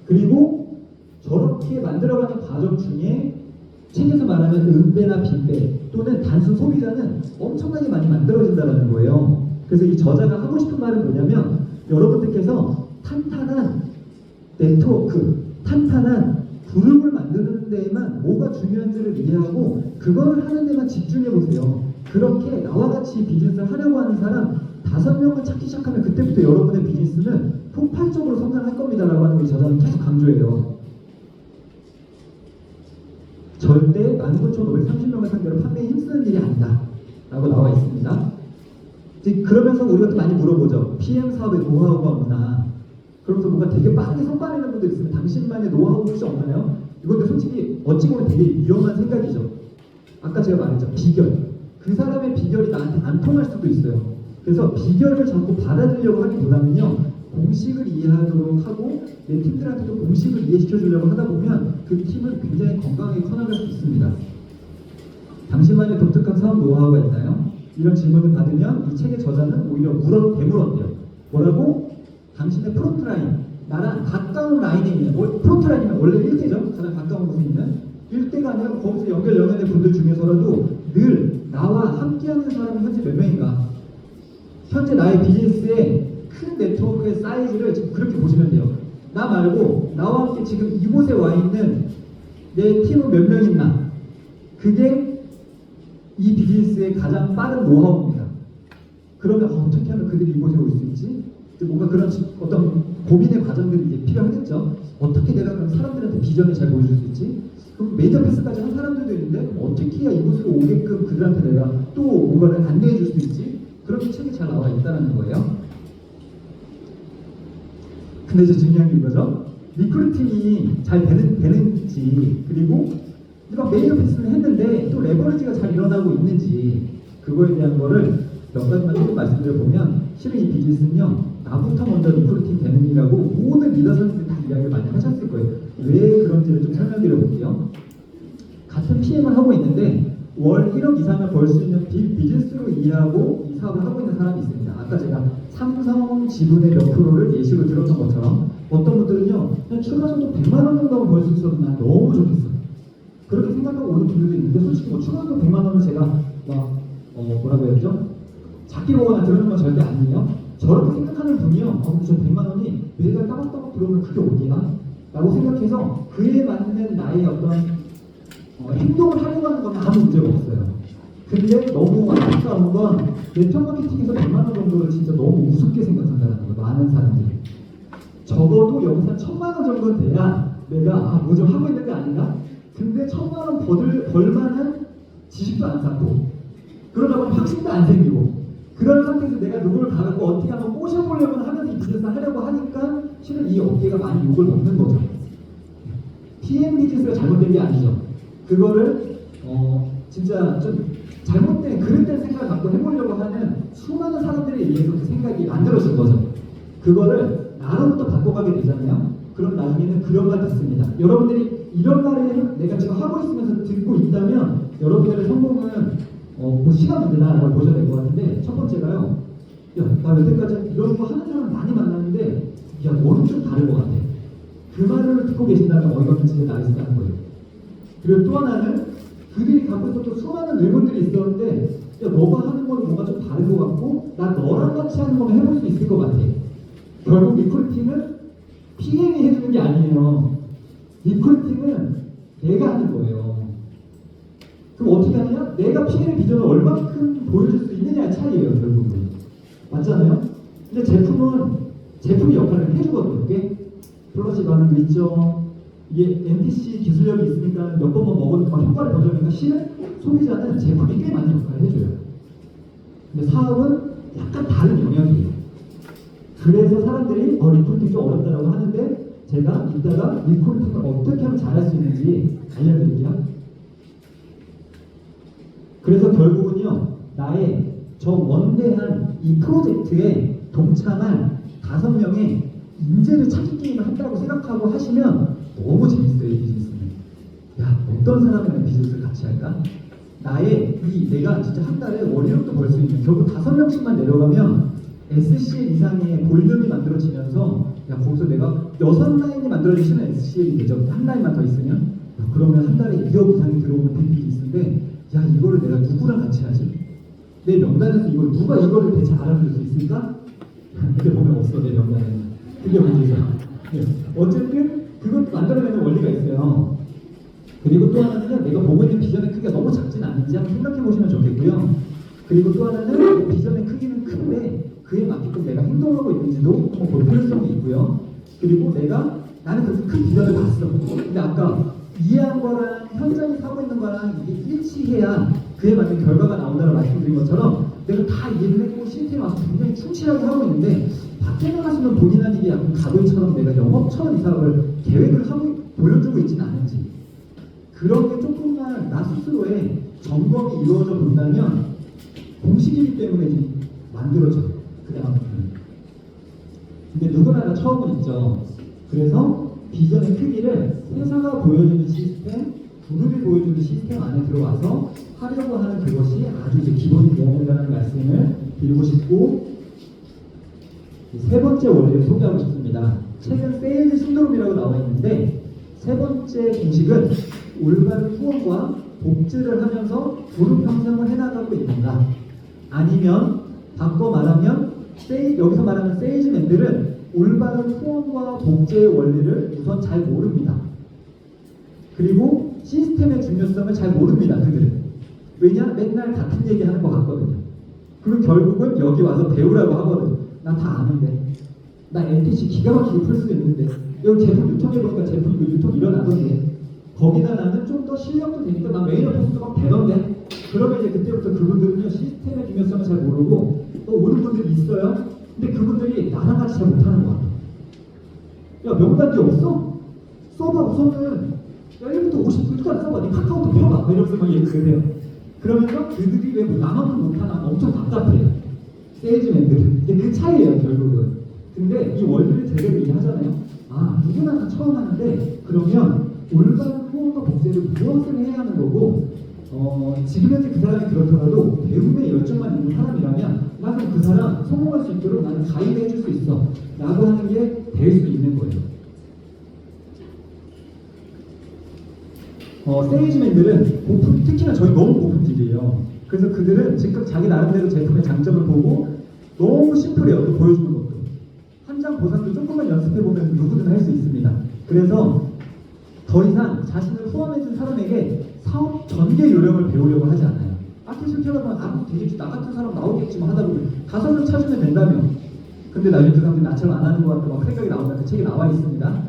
Speaker 1: 그리고 저렇게 만들어가는 과정 중에 책에서 말하는 은배나 빈배 또는 단순 소비자는 엄청나게 많이 만들어진다는 거예요. 그래서 이 저자가 하고 싶은 말은 뭐냐면 여러분들께서 탄탄한 네트워크, 탄탄한 그룹을 만드는 데에만 뭐가 중요한지를 이해하고 그걸 하는 데만 집중해 보세요. 그렇게 나와 같이 비즈니스를 하려고 하는 사람 5명을 찾기 시작하면 그때부터 여러분의 비즈니스는 폭발적으로 성장할 겁니다라고 하는 걸 저자는 계속 강조해요. 절대 19,530명을 상대로 판매에 힘쓰는 일이 아니다 라고 나와 있습니다. 그러면서 우리가 또 많이 물어보죠. PM 사업의 노하우가 없나? 그러면서 뭔가 되게 빠르게 성과내는 분들 있으면 당신만의 노하우 혹시 없나요? 이건데 솔직히 어찌 보면 되게 위험한 생각이죠. 아까 제가 말했죠. 비결. 그 사람의 비결이 나한테 안 통할 수도 있어요. 그래서 비결을 자꾸 받아들이려고 하기보다는요. 공식을 이해하도록 하고 내 팀들한테도 공식을 이해시켜주려고 하다 보면 그 팀은 굉장히 건강하게 커나갈 수 있습니다. 당신만의 독특한 사업 노하우가 있나요? 이런 질문을 받으면 이 책의 저자는 오히려 되물었대요. 뭐라고? 당신의 프론트라인, 나랑 가까운 라인에 있는, 프론트라인이면 원래 1대죠? 가장 가까운 곳에 있는 1대가 아니라 거기서 연결된 분들 중에서라도 늘 나와 함께하는 사람이 현재 몇 명인가? 현재 나의 비즈니스의 큰 네트워크의 사이즈를 지금 그렇게 보시면 돼요. 나 말고 나와 함께 지금 이곳에 와 있는 내 팀은 몇 명 있나? 그게 이 비즈니스의 가장 빠른 노하우입니다. 그러면 어떻게 하면 그들이 이곳에 올 수 있지? 뭔가 그런 어떤 고민의 과정들이 이제 필요하겠죠. 어떻게 내가 그럼 사람들한테 비전을 잘 보여줄 수 있지? 그럼 메이저 패스까지 한 사람들도 있는데 그럼 어떻게 해야 이곳으로 오게끔 그들한테 내가 또 뭔가를 안내해 줄 수 있지? 그렇게 책이 잘 나와 있다는 거예요. 근데 이제 중요한 게 이거죠. 리크루팅이 잘 되는지 그리고 우리가 메이저 패스는 했는데 또 레버리지가 잘 일어나고 있는지 그거에 대한 거를 몇 가지만 조금 말씀드려보면 실은 이 비즈니스는요 나부터 먼저 리크루팅 되는 일이라고 모든 리더 선생님들이 다 이야기를 많이 하셨을 거예요. 왜 그런지를 좀 설명드려 볼게요. 같은 PM을 하고 있는데 월 1억 이상을 벌 수 있는 비즈니스로 이해하고 이 사업을 하고 있는 사람이 있습니다. 아까 제가 삼성 지분의 몇 프로를 예시로 들었던 것처럼 어떤 분들은요 그냥 추가적으로 100만 원 정도 벌 수 있어도 난 너무 좋겠어. 그렇게 생각하고 오는 분들도 있는데 솔직히 뭐 추가적으로 100만 원은 제가 막 뭐라고 했죠? 작게 보거나 그러는 건 절대 아니에요. 저렇게 생각하는 분이요. 근데 저 100만 원이 매달 따박따박 들어오면 그게 어디야? 라고 생각해서 그에 맞는 나의 어떤 행동을 하려고 하는 건 아무 문제가 없어요. 근데 너무 안타까운 건 네트워크 마케팅에서 100만 원 정도를 진짜 너무 우습게 생각한다는 거예요. 많은 사람들이. 적어도 여기서 1000만 원 정도는 돼야 내가 뭐 좀 하고 있는 게 아닌가? 근데 1000만 원 벌만한 지식도 안 쌓고 그러다 보면 확신도 안 생기고 그런 상태에서 내가 누구를 가갖고 어떻게 한번 꼬셔보려고 하면서 이 비즈니스를 하려고 하니까 실은 이 업계가 많이 욕을 먹는 거죠. PM 비즈니스가 잘못된 게 아니죠. 그거를 진짜 좀 잘못된 그릇된 생각을 갖고 해보려고 하는 수많은 사람들에 의해서 그 생각이 만들어진 거죠. 그거를 나로부터 바꿔가게 되잖아요. 그럼 나중에는 그런 말 듣습니다. 여러분들이 이런 말을 내가 지금 하고 있으면서 듣고 있다면 여러분들의 성공은 뭐 시간 문제다라는 걸 보셔야 될 것 같은데 첫 번째가요. 야, 나 여태까지 이런 거 하는 사람 많이 만났는데 야, 너는 좀 다른 것 같아. 그 말을 듣고 계신다면 이건 진짜 나이스다는 거예요. 그리고 또 하나는 그들이 갖고 있었던 수많은 의문들이 있었는데 야, 너가 하는 거는 뭔가 좀 다른 것 같고 나 너랑 같이 하는 거면 해볼 수 있을 것 같아. 결국 리크루팅은 PM이 해주는 게 아니에요. 리크루팅은 내가 하는 거예요. 그럼 어떻게 하느냐? 내가 PM의 비전을 얼마큼 보여줄 수 있느냐의 차이예요, 결국은. 맞잖아요? 근데 제품이 역할을 해주거든요. 꽤 플러시 반응도 있죠. 이게 MTC 기술력이 있으니까 몇 번만 먹으니까 효과를 더 주니까 실은 소비자는 제품이 꽤 많은 역할을 해줘요. 근데 사업은 약간 다른 영역이에요. 그래서 사람들이 리크루팅 좀 어렵다고 하는데 제가 이따가 리크루팅을 어떻게 하면 잘할 수 있는지 알려드릴게요. 그래서 결국은요, 나의 저 원대한 이 프로젝트에 동참할 5명의 인재를 찾기 게임을 한다고 생각하고 하시면 너무 재밌어요, 이 비즈니스는. 야, 어떤 사람이랑 비즈니스를 같이 할까? 내가 진짜 한 달에 월 1억도 벌 수 있는, 결국 5명씩만 내려가면 SCL 이상의 볼륨이 만들어지면서, 야, 거기서 내가 6라인이 만들어지시는 SCL이 되죠. 한 라인만 더 있으면. 야, 그러면 한 달에 2억 이상이 들어오는 그 비즈니스인데, 야, 이거를 내가 누구랑 같이 하지? 내 명단에서 누가 이거를 대체 알아볼 수 있을까? 근데 보면 없어, 내 명단에는. 그게 문제죠. 네. 어쨌든 그것 만들어내는 원리가 있어요. 그리고 또 하나는 내가 보고 있는 비전의 크기가 너무 작진 않은지 한번 생각해 보시면 좋겠고요. 그리고 또 하나는 비전의 크기는 큰데 그에 맞게끔 내가 행동하고 있는지도 한번 볼 필요성이 있고요. 그리고 나는 그렇게 큰 비전을 봤어. 근데 아까 이해한 거랑 현장에 사고 있는 거랑 이게 일치해야 그에 맞는 결과가 나온다고 말씀드린 것처럼 내가 다 이해를 했고 시스템에 와서 굉장히 충실하게 하고 있는데 밖에 나가시면 본인한 일이 약간 가도처럼 내가 영업처럼 이 사업을 계획을 하고 보여주고 있지는 않은지 그런 게 조금만 나 스스로의 점검이 이루어져 본다면 공식이기 때문에 좀 만들어져요. 그다음부터는. 근데 누구나 다 처음은 있죠. 그래서 비전의 크기를 회사가 보여주는 시스템, 그룹이 보여주는 시스템 안에 들어와서 하려고 하는 그것이 아주 이제 기본이 되어야 된다는 말씀을 드리고 싶고 세 번째 원리를 소개하고 싶습니다. 최근 세일즈 신드롬이라고 나와 있는데 세 번째 공식은 올바른 후원과 복제를 하면서 그룹 형성을 해나가고 있는가 아니면 바꿔 말하면 여기서 말하는 세일즈맨들은 올바른 후원과 복제의 원리를 우선 잘 모릅니다. 그리고 시스템의 중요성을 잘 모릅니다. 그들은. 왜냐? 맨날 같은 얘기 하는 것 같거든요. 그리고 결국은 여기 와서 배우라고 하거든요. 난 다 아는데. 나 MTC 기가 막히게 풀 수도 있는데. 여기 제품 유통해보니까 제품 이거 유통 일어나던데. 거기다 나는 좀 더 실력도 되니까 난 메인 오피스도 막 되던데. 그러면 이제 그때부터 그분들은요 시스템의 중요성을 잘 모르고 또 오는 분들이 있어요. 근데 그분들이 나랑 같이 잘 못하는 것 같아. 야, 명단이 없어? 써봐. 우선은 야, 1부터 50까지 써봐. 네 카카오톡 펴봐. 이러면서 막 얘기를 해요. 그러면서 그들이 왜 나만큼 못하나 엄청 답답해요. 세일즈맨들은. 근데 그 차이예요, 결국은. 근데 이 원리를 제대로 이해하잖아요. 아, 누구나 다 처음 하는데 그러면 올바른 후원과 복제를 무엇을 해야 하는 거고 지금 현재 그 사람이 그렇더라도 배움에 열정만 있는 사람이라면 나는 그 사람 성공할 수 있도록 나는 가이드 해줄 수 있어 라고 하는 게 될 수 있는 거예요. 세일즈맨들은 특히나 저희 너무 고품질이에요. 그래서 그들은 즉각 자기 나름대로 제품의 장점을 보고 너무 심플해요. 또 보여주는 것도. 한 현장 보상도 조금만 연습해보면 누구든 할 수 있습니다. 그래서 더 이상 자신을 후원해준 사람에게 사업 전개 요령을 배우려고 하지 않아요. 실패하면 되겠지, 나 같은 사람 나오겠지만 하다 보면 5명 찾으면 된다며. 근데 나중에 그 사람들이 나처럼 안 하는 것 같다고 막 생각이 나온다. 그 책에 나와 있습니다.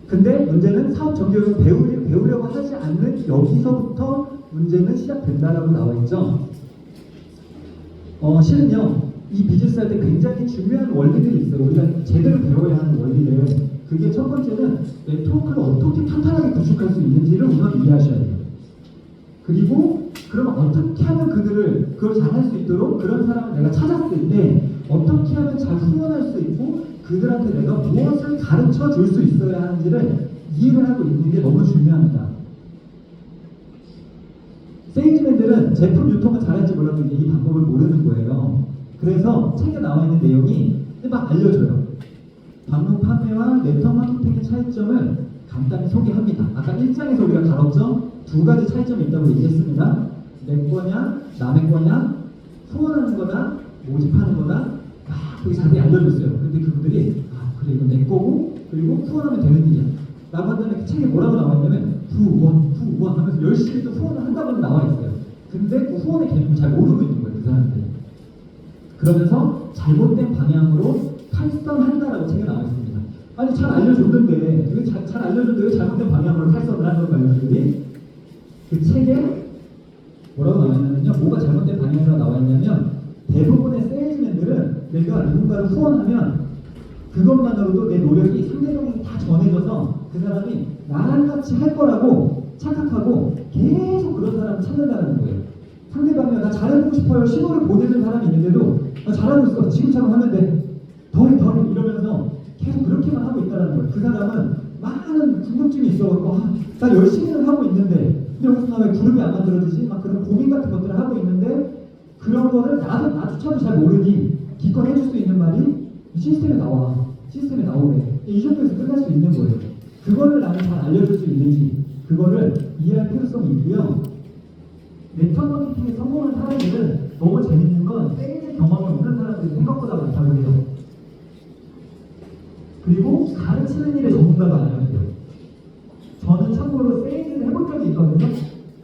Speaker 1: 근데 문제는 사업 전개 요령을 배우려고 하지 않는 여기서부터 문제는 시작된다라고 나와 있죠. 실은요, 이 비즈니스 할 때 굉장히 중요한 원리들이 있어요. 우리가 제대로 배워야 하는 원리들. 그게 첫 번째는 네트워크를 어떻게 탄탄하게 구축할 수 있는지를 우선 이해하셔야 돼요. 그리고 그럼 어떻게 하면 그걸 잘 할 수 있도록 그런 사람을 내가 찾았을 때 어떻게 하면 잘 후원할 수 있고 그들한테 내가 무엇을 가르쳐 줄 수 있어야 하는지를 이해를 하고 있는 게 너무 중요합니다. 세일즈맨들은 제품 유통을 잘할지 몰라도 이 방법을 모르는 거예요. 그래서 책에 나와 있는 내용이 막 알려줘요. 방문 판매와 네트워크 마케팅의 차이점을 간단히 소개합니다. 아까 1장에서 우리가 다뤘죠? 2가지 차이점이 있다고 얘기했습니다. 내 거냐, 남의 거냐, 후원하는 거다, 모집하는 거다, 막 되게 자세히 알려줬어요. 근데 그분들이 그래 이건 내 거고 그리고 후원하면 되는 일이야 라고 한다음에 그 책에 뭐라고 나와 있냐면 후원 하면서 열심히 또 후원을 한다고 나와 있어요. 근데 그 후원의 개념을 잘 모르고 있는 거예요, 그 사람들이. 그러면서 잘못된 방향으로 탈선한다라고 책에 나와 있습니다. 아니 잘 알려줬는데 잘 알려줬는데 왜 잘못된 방향으로 탈선을 하는 걸까요, 그들이? 그 책에 뭐라고 나와 있냐면요, 뭐가 잘못된 방향으로 나와 있냐면 대부분의 세일즈맨들은 내가 누군가를 후원하면 그것만으로도 내 노력이 상대방에게 다 전해져서 그 사람이 나랑 같이 할 거라고 착각하고 계속 그런 사람을 찾는다는 거예요. 상대방이 나 잘해보고 싶어요, 신호를 보내는 사람이 있는데도 나 잘하고 있어, 지금처럼 하면 돼, 더해 이러면서 계속 그렇게만 하고 있다는 거예요. 그 사람은 많은 궁금증이 있어갖고 나 열심히는 하고 있는데 근데 여기서 나 왜 그룹이 안 만들어지지? 막 그런 고민 같은 것들을 하고 있는데 그런 거를 나조차도 잘 모르니 기껏 해줄 수 있는 말이 시스템에 나오네. 이 정도에서 끝날 수 있는 거예요. 그거를 나는 잘 알려줄 수 있는지 그거를 이해할 필요성이 있고요. 네트워크 마케팅에 성공한 사람들은 너무 재밌는 건 세일즈 경험이 없는 사람들이 생각보다 많다고 해요. 그리고 가르치는 일에 전문가가 아니에요. 저는 참고로 세일즈를 해본 적이 있거든요.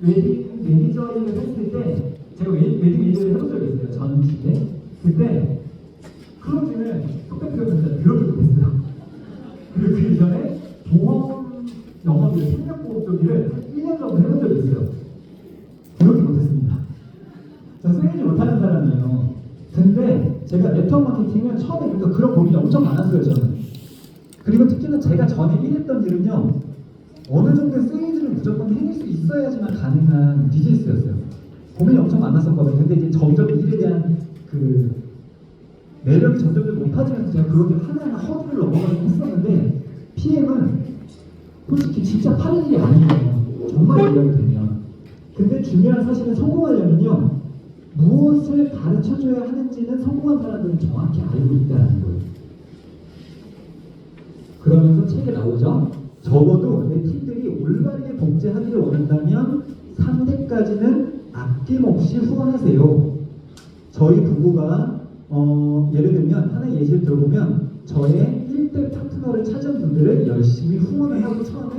Speaker 1: 웨딩 매니저 일을 했을 때 제가 웨딩 매니저를 해본 적이 있어요, 전 집에. 그때 클로징을 톡백표가 진짜 더럽게 못했어요. 그리고 그 이전에 보험 영업일, 생명보험 쪽 일을 한 1년 정도 해본 적이 있어요. 더럽게 못했습니다. 저 세일즈 못하는 사람이에요. 근데 제가 네트워크 마케팅을 처음에 그런 고민이 엄청 많았어요, 저는. 그리고 특히나 제가 전에 일했던 일은요, 어느 정도의 세일즈를 무조건 해낼 수 있어야지만 가능한 비즈니스였어요. 고민이 엄청 많았었거든요. 근데 이제 점점 일에 대한 그 매력이 점점 높아지면서 제가 그것들 하나하나 허들을 넘어가긴 했었는데 PM은 솔직히 진짜 파는 일이 아니에요. 정말 이해가 되면. 근데 중요한 사실은 성공하려면요, 무엇을 가르쳐줘야 하는지는 성공한 사람들은 정확히 알고 있다는 거예요. 그러면서 책에 나오죠. 적어도 내 팀들이 올바르게 복제하기를 원한다면 3대까지는 아낌없이 후원하세요. 저희 부부가 예를 들면 하나의 예시를 들어보면 저의 1대 파트너를 찾은 분들을 열심히 후원을 하고 처음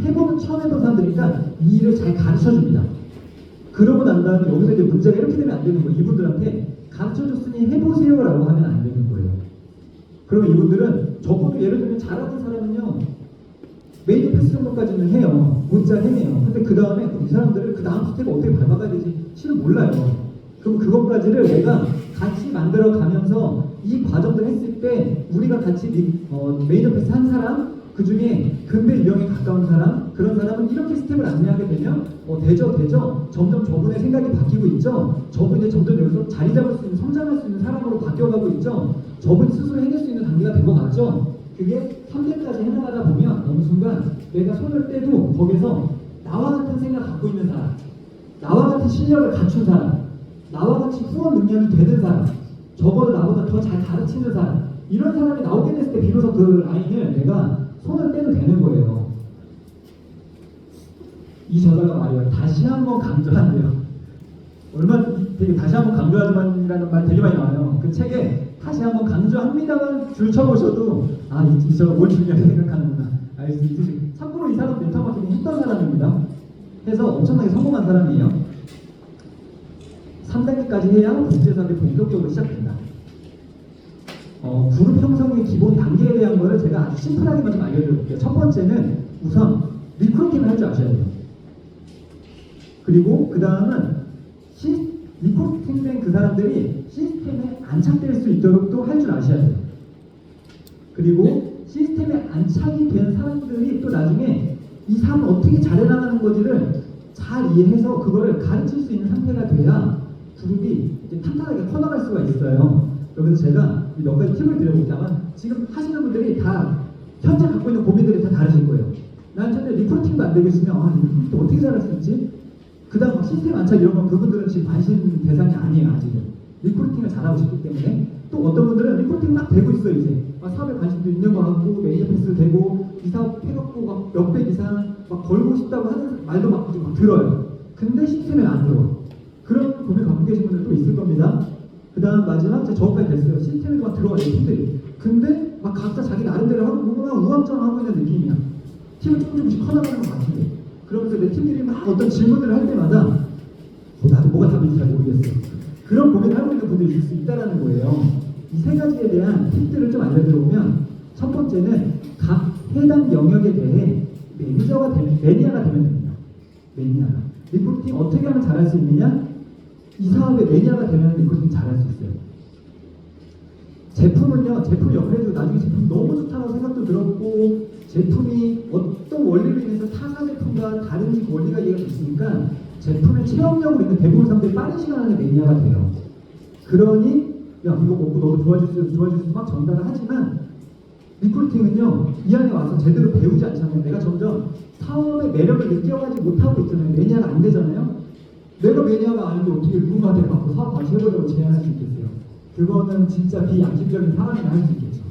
Speaker 1: 해본 사람들이니까 이 일을 잘 가르쳐줍니다. 그러고 난 다음에 여기서 이제 문제가 이렇게 되면 안 되는 거예요. 이분들한테 가르쳐줬으니 해보세요 라고 하면 안 되는 거예요. 그러면 이분들은 적어도 예를 들면 잘하는 사람은요, 메이드 패스 정도까지는 해요. 문자 해내요. 근데 그 다음에 이 사람들을 그 다음 스텝을 어떻게 밟아가야 되지 실은 몰라요. 그럼 그것까지를 내가 같이 만들어 가면서 이 과정들 했을 때 우리가 같이 메이저 패스 한 사람, 그 중에 근대 유형에 가까운 사람, 그런 사람은 이렇게 스텝을 안내하게 되면 되죠. 점점 저분의 생각이 바뀌고 있죠. 저분이 점점 여기서 자리 잡을 수 있는, 성장할 수 있는 사람으로 바뀌어가고 있죠. 저분이 스스로 해낼 수 있는 단계가 된 것 같죠. 그게 3대까지 해나가다 보면 어느 순간 내가 손을 떼도 거기서 나와 같은 생각 갖고 있는 사람, 나와 같은 실력을 갖춘 사람, 나와 같이 후원 능력이 되는 사람, 적어도 나보다 더 잘 가르치는 사람, 이런 사람이 나오게 됐을 때 비로소 그 라인을 내가 손을 떼도 되는 거예요. 이 저자가 말이에요. 다시 한번 강조한대요. 되게 다시 한번 강조하지만이라는 말 되게 많이 나와요. 그 책에 다시 한번 강조합니다만 줄 쳐보셔도 뭘 중요하게 생각하는구나 알 수 있으시고, 참고로 이 사람 네트워크 마케팅 했던 사람입니다. 해서 엄청나게 성공한 사람이에요. 3단계까지 해야 국제 사업이 본격적으로 시작된다. 그룹 형성의 기본 단계에 대한 거를 제가 아주 심플하게만 좀 알려드릴게요. 첫 번째는 우선 리크루팅을 할 줄 아셔야 돼요. 그리고 그 다음은 리크루팅된 그 사람들이 시스템에 안착될 수 있도록 또 할 줄 아셔야 돼요. 그리고 시스템에 안착이 된 사람들이 또 나중에 이 사람을 어떻게 잘해나가는 건지를 잘 이해해서 그거를 가르칠 수 있는 상태가 돼야 그룹이 이제 탄탄하게 커나갈 수가 있어요. 그래서 제가 몇 가지 팁을 드려보자면, 지금 하시는 분들이 다 현재 갖고 있는 고민들이 다 다르실 거예요. 난 현재 리크루팅도 안 되고 있으면 리크루팅 어떻게 잘할 수 있지? 그 다음 시스템 안착 이런 건 그분들은 지금 관심 대상이 아니에요. 아직은 리크루팅을 잘하고 싶기 때문에. 또 어떤 분들은 리크루팅 막 되고 있어요. 이제 사업에 관심도 있는 거 같고 매니저 패스 되고 이 사업 해갖고 막 몇백 이상 막 걸고 싶다고 하는 말도 막 들어요. 근데 시스템에 안 들어와. 그런 고민 갖고 계신 분들 또 있을 겁니다. 그 다음 마지막 저까지 됐어요. 시스템에 막 들어와요, 팀들이. 근데 막 각자 자기 나름대로 하고 뭔가 우왕좌왕하고 있는 느낌이야. 팀을 조금씩 커나가는 것 같은데. 그러면서 내 팀들이 막 어떤 질문들을 할 때마다 나도 뭐가 답인지 잘 모르겠어. 그런 고민을 하고 있는 분들이 있을 수 있다는 거예요. 이 세 가지에 대한 팁들을 좀 알려드리면, 첫 번째는 각 해당 영역에 대해 매니아가 되면 됩니다. 매니아가. 리크루팅 어떻게 하면 잘할 수 있느냐? 이 사업의 매니아가 되면 리크루팅 잘할 수 있어요. 제품은요, 제품 역할을 해도 나중에 제품 너무 좋다고 생각도 들었고, 제품이 어떤 원리로 인해서 타사 제품과 다른 원리가 이해가 됐으니까 제품의 체험력으로 있는 대부분 사람들이 빠른 시간 안에 매니아가 돼요. 그러니 야 이거 먹고 너도 좋아질 수 있어 막 전달을 하지만, 리크루팅은요 이 안에 와서 제대로 배우지 않잖아요. 내가 점점 사업의 매력을 느껴가지 못하고 있잖아요. 매니아가 안 되잖아요. 내가 매니아가 아닌데 어떻게 누군가한테 갖고 사업 다시 해보려고 제안할 수 있겠어요? 그거는 진짜 비양심적인 사람이나 할 수 있겠죠.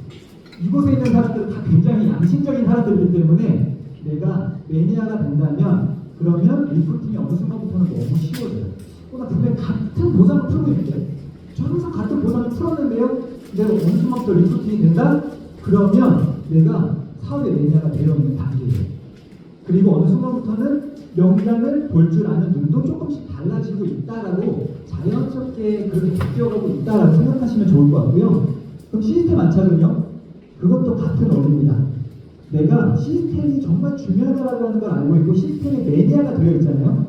Speaker 1: 이곳에 있는 사람들은 다 굉장히 양심적인 사람들이기 때문에 내가 매니아가 된다면, 그러면 리크루팅이 어느 순간부터는 너무 쉬워져요. 나 분명히 같은 보상을 풀고 있는데, 저 항상 같은 보상을 풀었는데요, 내가 어느 순간부터 리크루팅이 된다? 그러면 내가 사업의 매니아가 되어 있는 단계예요. 그리고 어느 순간부터는 명장을 볼 줄 아는 눈도 조금씩 달라지고 있다라고, 자연스럽게 그렇게 바뀌어가고 있다라고 생각하시면 좋을 것 같고요. 그럼 시스템 안착은요? 그것도 같은 원리입니다. 내가 시스템이 정말 중요하다고 하는 걸 알고 있고 시스템의 매니아가 되어 있잖아요.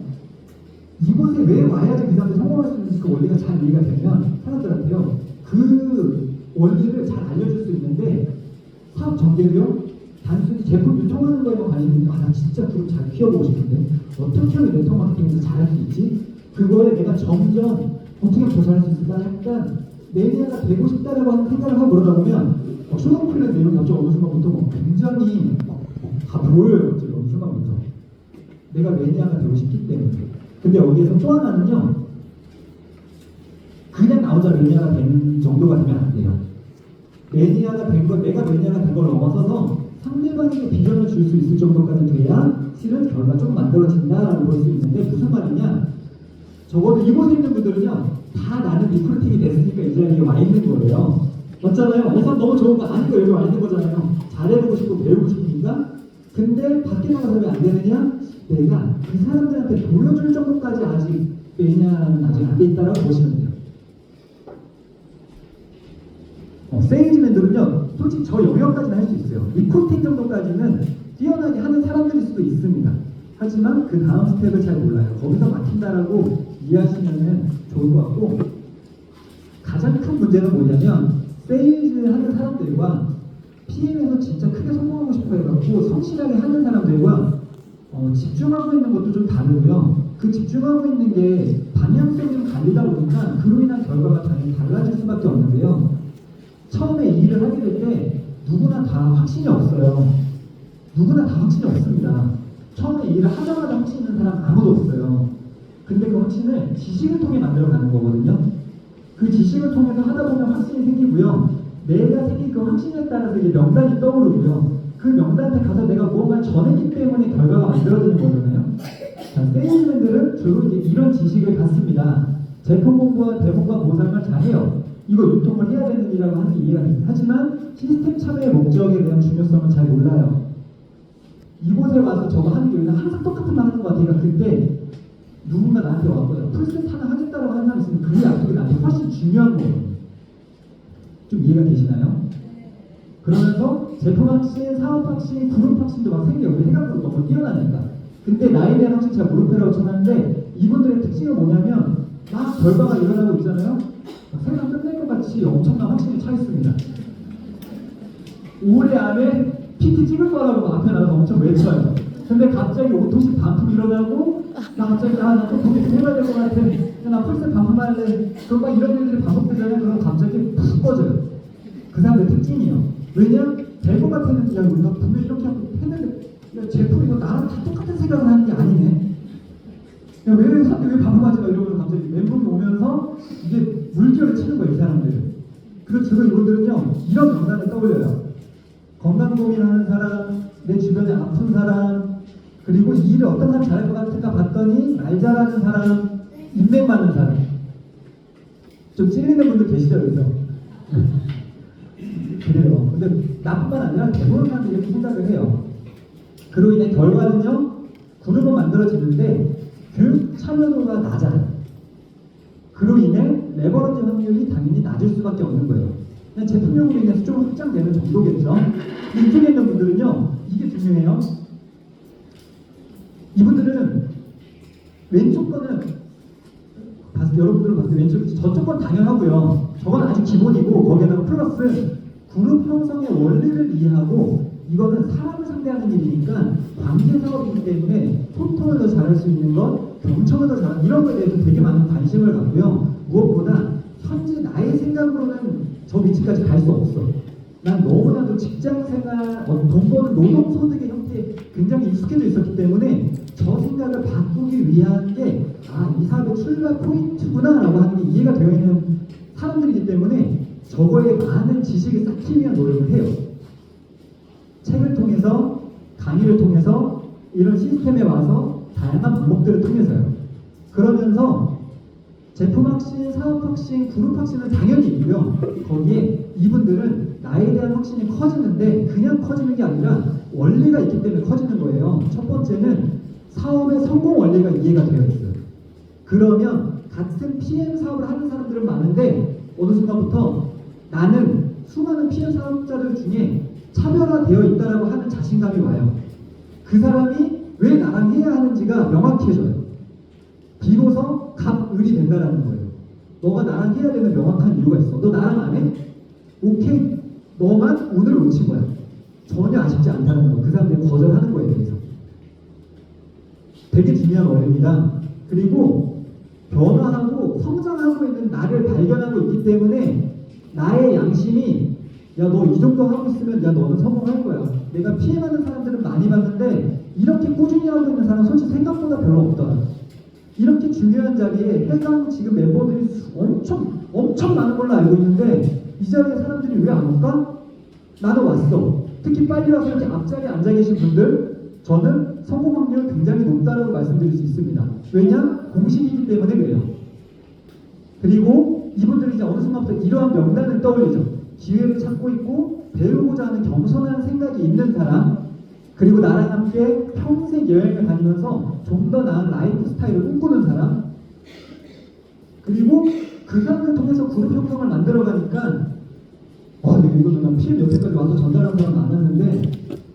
Speaker 1: 이곳에 왜 와야지 그 사람들이 성공할 수 있는지 그 원리가 잘 이해가 되면 사람들한테요 그 원리를 잘 알려줄 수 있는데, 사업 전개도요 단순히 제품 유통하는 거에만 관심이 있는데, 나 진짜 그룹 잘 키워보고 싶은데 어떻게 하면 네트워크 마케팅에서 잘할 수 있지? 그거에 내가 점점 어떻게 하면 더 잘할 수 있을까? 약간 매니아가 되고 싶다라고 하는 생각을 하고 그러다 보면 초동 플랜 내용이 갑자기 어느 순간부터 굉장히 다 보여요. 갑자기 어느 순간부터 내가 매니아가 되고 싶기 때문에. 근데 여기에서 또 하나는요, 그냥 나 혼자 매니아가 된 정도가 되면 안 돼요. 매니아가 된 걸, 내가 매니아가 된 걸 넘어서서 상대방에게 비전을 줄 수 있을 정도까지 돼야 실은 결과가 좀 만들어진다라고 볼 수 있는데, 무슨 말이냐? 적어도 이곳에 있는 분들은요 다 나는 리크루팅이 됐으니까 이 자리에 와 있는 거예요. 맞잖아요. 이 사람 너무 좋은 거 아니고 여기 와 있는 거잖아요. 잘해보고 싶고 배우고 싶으니까. 근데 밖에 나가서 왜 안 되느냐? 내가 그 사람들한테 보여줄 정도까지 아직 매니아는 아직 안 돼 있다라고 보시면 돼요. 세일즈맨들은요 솔직히 저 영역까지는 할 수 있어요. 리크루팅 정도까지는 뛰어나게 하는 사람들일 수도 있습니다. 하지만 그 다음 스텝을 잘 몰라요. 거기서 막힌다라고 이해하시면 좋을 것 같고, 가장 큰 문제는 뭐냐면 세일즈 하는 사람들과 PM에서 진짜 크게 성공하고 싶어 해갖고 성실하게 하는 사람들과 집중하고 있는 것도 좀 다르고요. 그 집중하고 있는 게 방향성이 좀 갈리다 보니까 그로 인한 결과가 당연히 달라질 수밖에 없는데요. 처음에 이 일을 하게 될 때 누구나 다 확신이 없어요. 누구나 다 확신이 없습니다. 처음에 이 일을 하자마자 확신 있는 사람 아무도 없어요. 근데 그 확신을 지식을 통해 만들어가는 거거든요. 그 지식을 통해서 하다 보면 확신이 생기고요. 내가 생긴 그 확신에 따라서 이제 명단이 떠오르고요. 그 명단에 가서 내가 무언가를 전했기 때문에 결과가 만들어지는 거잖아요. 자, 세일즈맨들은 주로 이제 이런 지식을 갖습니다. 제품 공부와 대본과 보상을 잘해요. 이거 유통을 해야 되는 일이라고 하는 게 이해가 됩니다. 하지만 시스템 참여의 목적에 대한 중요성은 잘 몰라요. 이곳에 와서 저거 하는 게 항상 똑같은 말 하는 것 같아요. 그러니까 그때 누군가 나한테 왔고요. 풀셋 하나 하겠다고 하는 사람이 있으면 그 약속이 나한테 훨씬 중요한 거예요. 좀 이해가 되시나요? 그러면서 제품 확신, 사업 확신, 그룹 확신도 막 생겨요. 우리 해각으로 너무 뛰어나니까. 근데 나에 대한 확신 제가 무릎표라고 쳐놨는데 이분들의 특징은 뭐냐면 막 결과가 일어나고 있잖아요. 세상 끝낼 것 같이 엄청난 확신이 차 있습니다. 올해 안에 PT 찍을 거라고 막 앞에 나가서 엄청 외쳐요. 근데 갑자기 오토식 반품 일어나고 나 갑자기 나또 도개 좀 해봐야 될 것 같아. 나 풀셋 반품할래. 그럼 막 이런 일들이 반복되잖아요. 그럼 갑자기 푹 꺼져요. 그 사람들의 특징이에요. 왜냐? 될 것 같았는데 야 우리가 분명히 이렇게 하고 했는데 야 제품이 뭐 나랑 다 똑같은 생각을 하는 게 아니네. 야 왜 사람들이 왜 반품하지 마 이러면서 갑자기 멘붕이 오면서 이게 물결을 치는 거예요 이 사람들은. 그래서 지금 이분들은요 이런 명단을 떠올려요. 건강 고민하는 사람, 내 주변에 아픈 사람, 그리고 이 일을 어떤 사람 잘할 것 같을까 봤더니 말 잘하는 사람, 인맥 많은 사람. 좀 찔리는 분들 계시죠 여기서? 그래요. 근데 나뿐만 아니라 대부분 사람들이 이렇게 생각을 해요. 그로 인해 결과는요 그룹은 만들어지는데 그 참여도가 낮아요. 그로 인해 레버러지 확률이 당연히 낮을 수밖에 없는 거예요. 그냥 제품력으로 인해서 좀 확장되는 정도겠죠. 이쪽에 있는 분들은요 이게 중요해요. 이분들은 왼쪽 거는 여러분들은 봤을 때 왼쪽 저쪽 건 당연하고요. 저건 아주 기본이고 거기에다가 플러스 그룹 형성의 원리를 이해하고 이거는 사람을 상대하는 일이니까 관계 사업이기 때문에 소통을 더 잘할 수 있는 것, 경청을 더 잘하는 이런 거에 대해서 되게 많은 관심을 갖고요. 무엇보다 현재 나의 생각으로는 저 위치까지 갈 수 없어. 난 너무나도 직장생활, 돈 버는 노동소득의 형태에 굉장히 익숙해져 있었기 때문에 저 생각을 바꾸기 위한 게 이 사업의 출발 포인트구나 라고 하는 게 이해가 되어 있는 사람들이기 때문에 저거에 많은 지식을 쌓기 위한 노력을 해요. 책을 통해서, 강의를 통해서, 이런 시스템에 와서 다양한 방법들을 통해서요. 그러면서 제품 확신, 사업 확신, 그룹 확신은 당연히 있고요. 거기에 이분들은 나에 대한 확신이 커지는데 그냥 커지는 게 아니라 원리가 있기 때문에 커지는 거예요. 첫 번째는 사업의 성공 원리가 이해가 되어 있어요. 그러면 같은 PM 사업을 하는 사람들은 많은데 어느 순간부터 나는 수많은 PM 사업자들 중에 차별화되어 있다라고 하는 자신감이 와요. 그 사람이 왜 나랑 해야 하는지가 명확해져요. 비로소 갑을이 된다라는 거예요. 너가 나랑 해야 되는 명확한 이유가 있어. 너 나랑 안 해? 오케이. 너만 오늘 놓친 거야. 전혀 아쉽지 않다는 거. 그 사람들이 거절하는 거에 대해서. 되게 중요한 원리입니다. 그리고 변화하고 성장하고 있는 나를 발견하고 있기 때문에 나의 양심이 야 너 이 정도 하고 있으면 야 너는 성공할 거야. 내가 피해가는 사람들은 많이 봤는데 이렇게 꾸준히 하고 있는 사람은 솔직히 생각보다 별로 없더라. 이렇게 중요한 자리에 해당 지금 멤버들이 엄청 많은 걸로 알고 있는데 이 자리에 사람들이 왜 안 올까? 나도 왔어. 특히 빨리 와서 이렇게 앞자리에 앉아 계신 분들 저는 성공 확률 굉장히 높다라고 말씀드릴 수 있습니다. 왜냐? 공식이기 때문에 그래요. 그리고 이분들이 이제 어느 순간부터 이러한 명단을 떠올리죠. 기회를 찾고 있고 배우고자 하는 겸손한 생각이 있는 사람, 그리고 나랑 함께 평생 여행을 다니면서 좀 더 나은 라이프 스타일을 꿈꾸는 사람, 그리고 그 사람을 통해서 그룹 형성을 만들어 가니까 이거는 난 PM 옆에까지 와서 전달한 사람 만났는데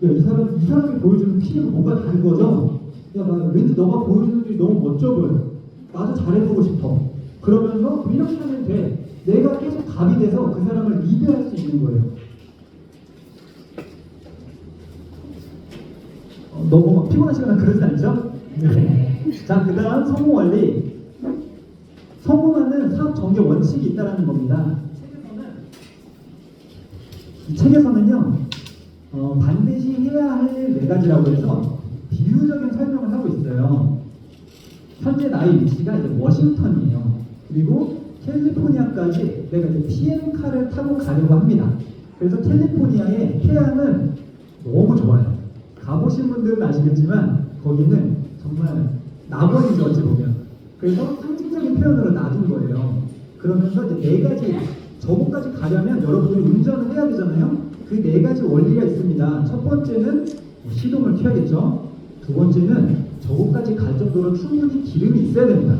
Speaker 1: 야, 이 사람이 보여주는 PM은 뭔가 다른 거죠? 야, 나 왠지 너가 보여주는 게 너무 멋져 보여. 나도 잘해보고 싶어. 그러면서 이렇게 하면 돼. 내가 계속 갑이 돼서 그 사람을 리드할 수 있는 거예요. 너무 막 피곤하시거나 그러지 않죠? 네. 자, 그 다음 성공 원리. 성공하는 사업 전개 원칙이 있다는 겁니다. 이 책에서는요, 반드시 해야 할 네 가지라고 해서 비유적인 설명을 하고 있어요. 현재 나의 위치가 이제 워싱턴이에요. 그리고 캘리포니아까지 내가 이제 PM카를 타고 가려고 합니다. 그래서 캘리포니아의 해안은 너무 좋아요. 가보신 분들은 아시겠지만 거기는 정말 낙원이죠, 어찌 보면. 그래서 상징적인 표현으로 놔둔 거예요. 그러면서 이제 네 가지, 저곳까지 가려면 여러분들이 운전을 해야 되잖아요. 그 네 가지 원리가 있습니다. 첫 번째는 시동을 켜야겠죠. 두 번째는 저곳까지 갈 정도로 충분히 기름이 있어야 됩니다.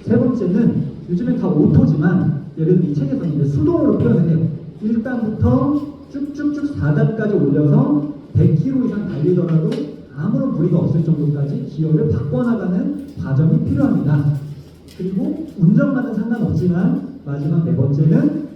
Speaker 1: 세 번째는 요즘엔 다 오토지만 예를 들면 이 책에서는 이제 수동으로 표현을 해요. 1단부터 쭉쭉쭉 4단까지 올려서 100km 이상 달리더라도 아무런 무리가 없을 정도까지 기어를 바꿔나가는 과정이 필요합니다. 그리고 운전과는 상관없지만 마지막 네 번째는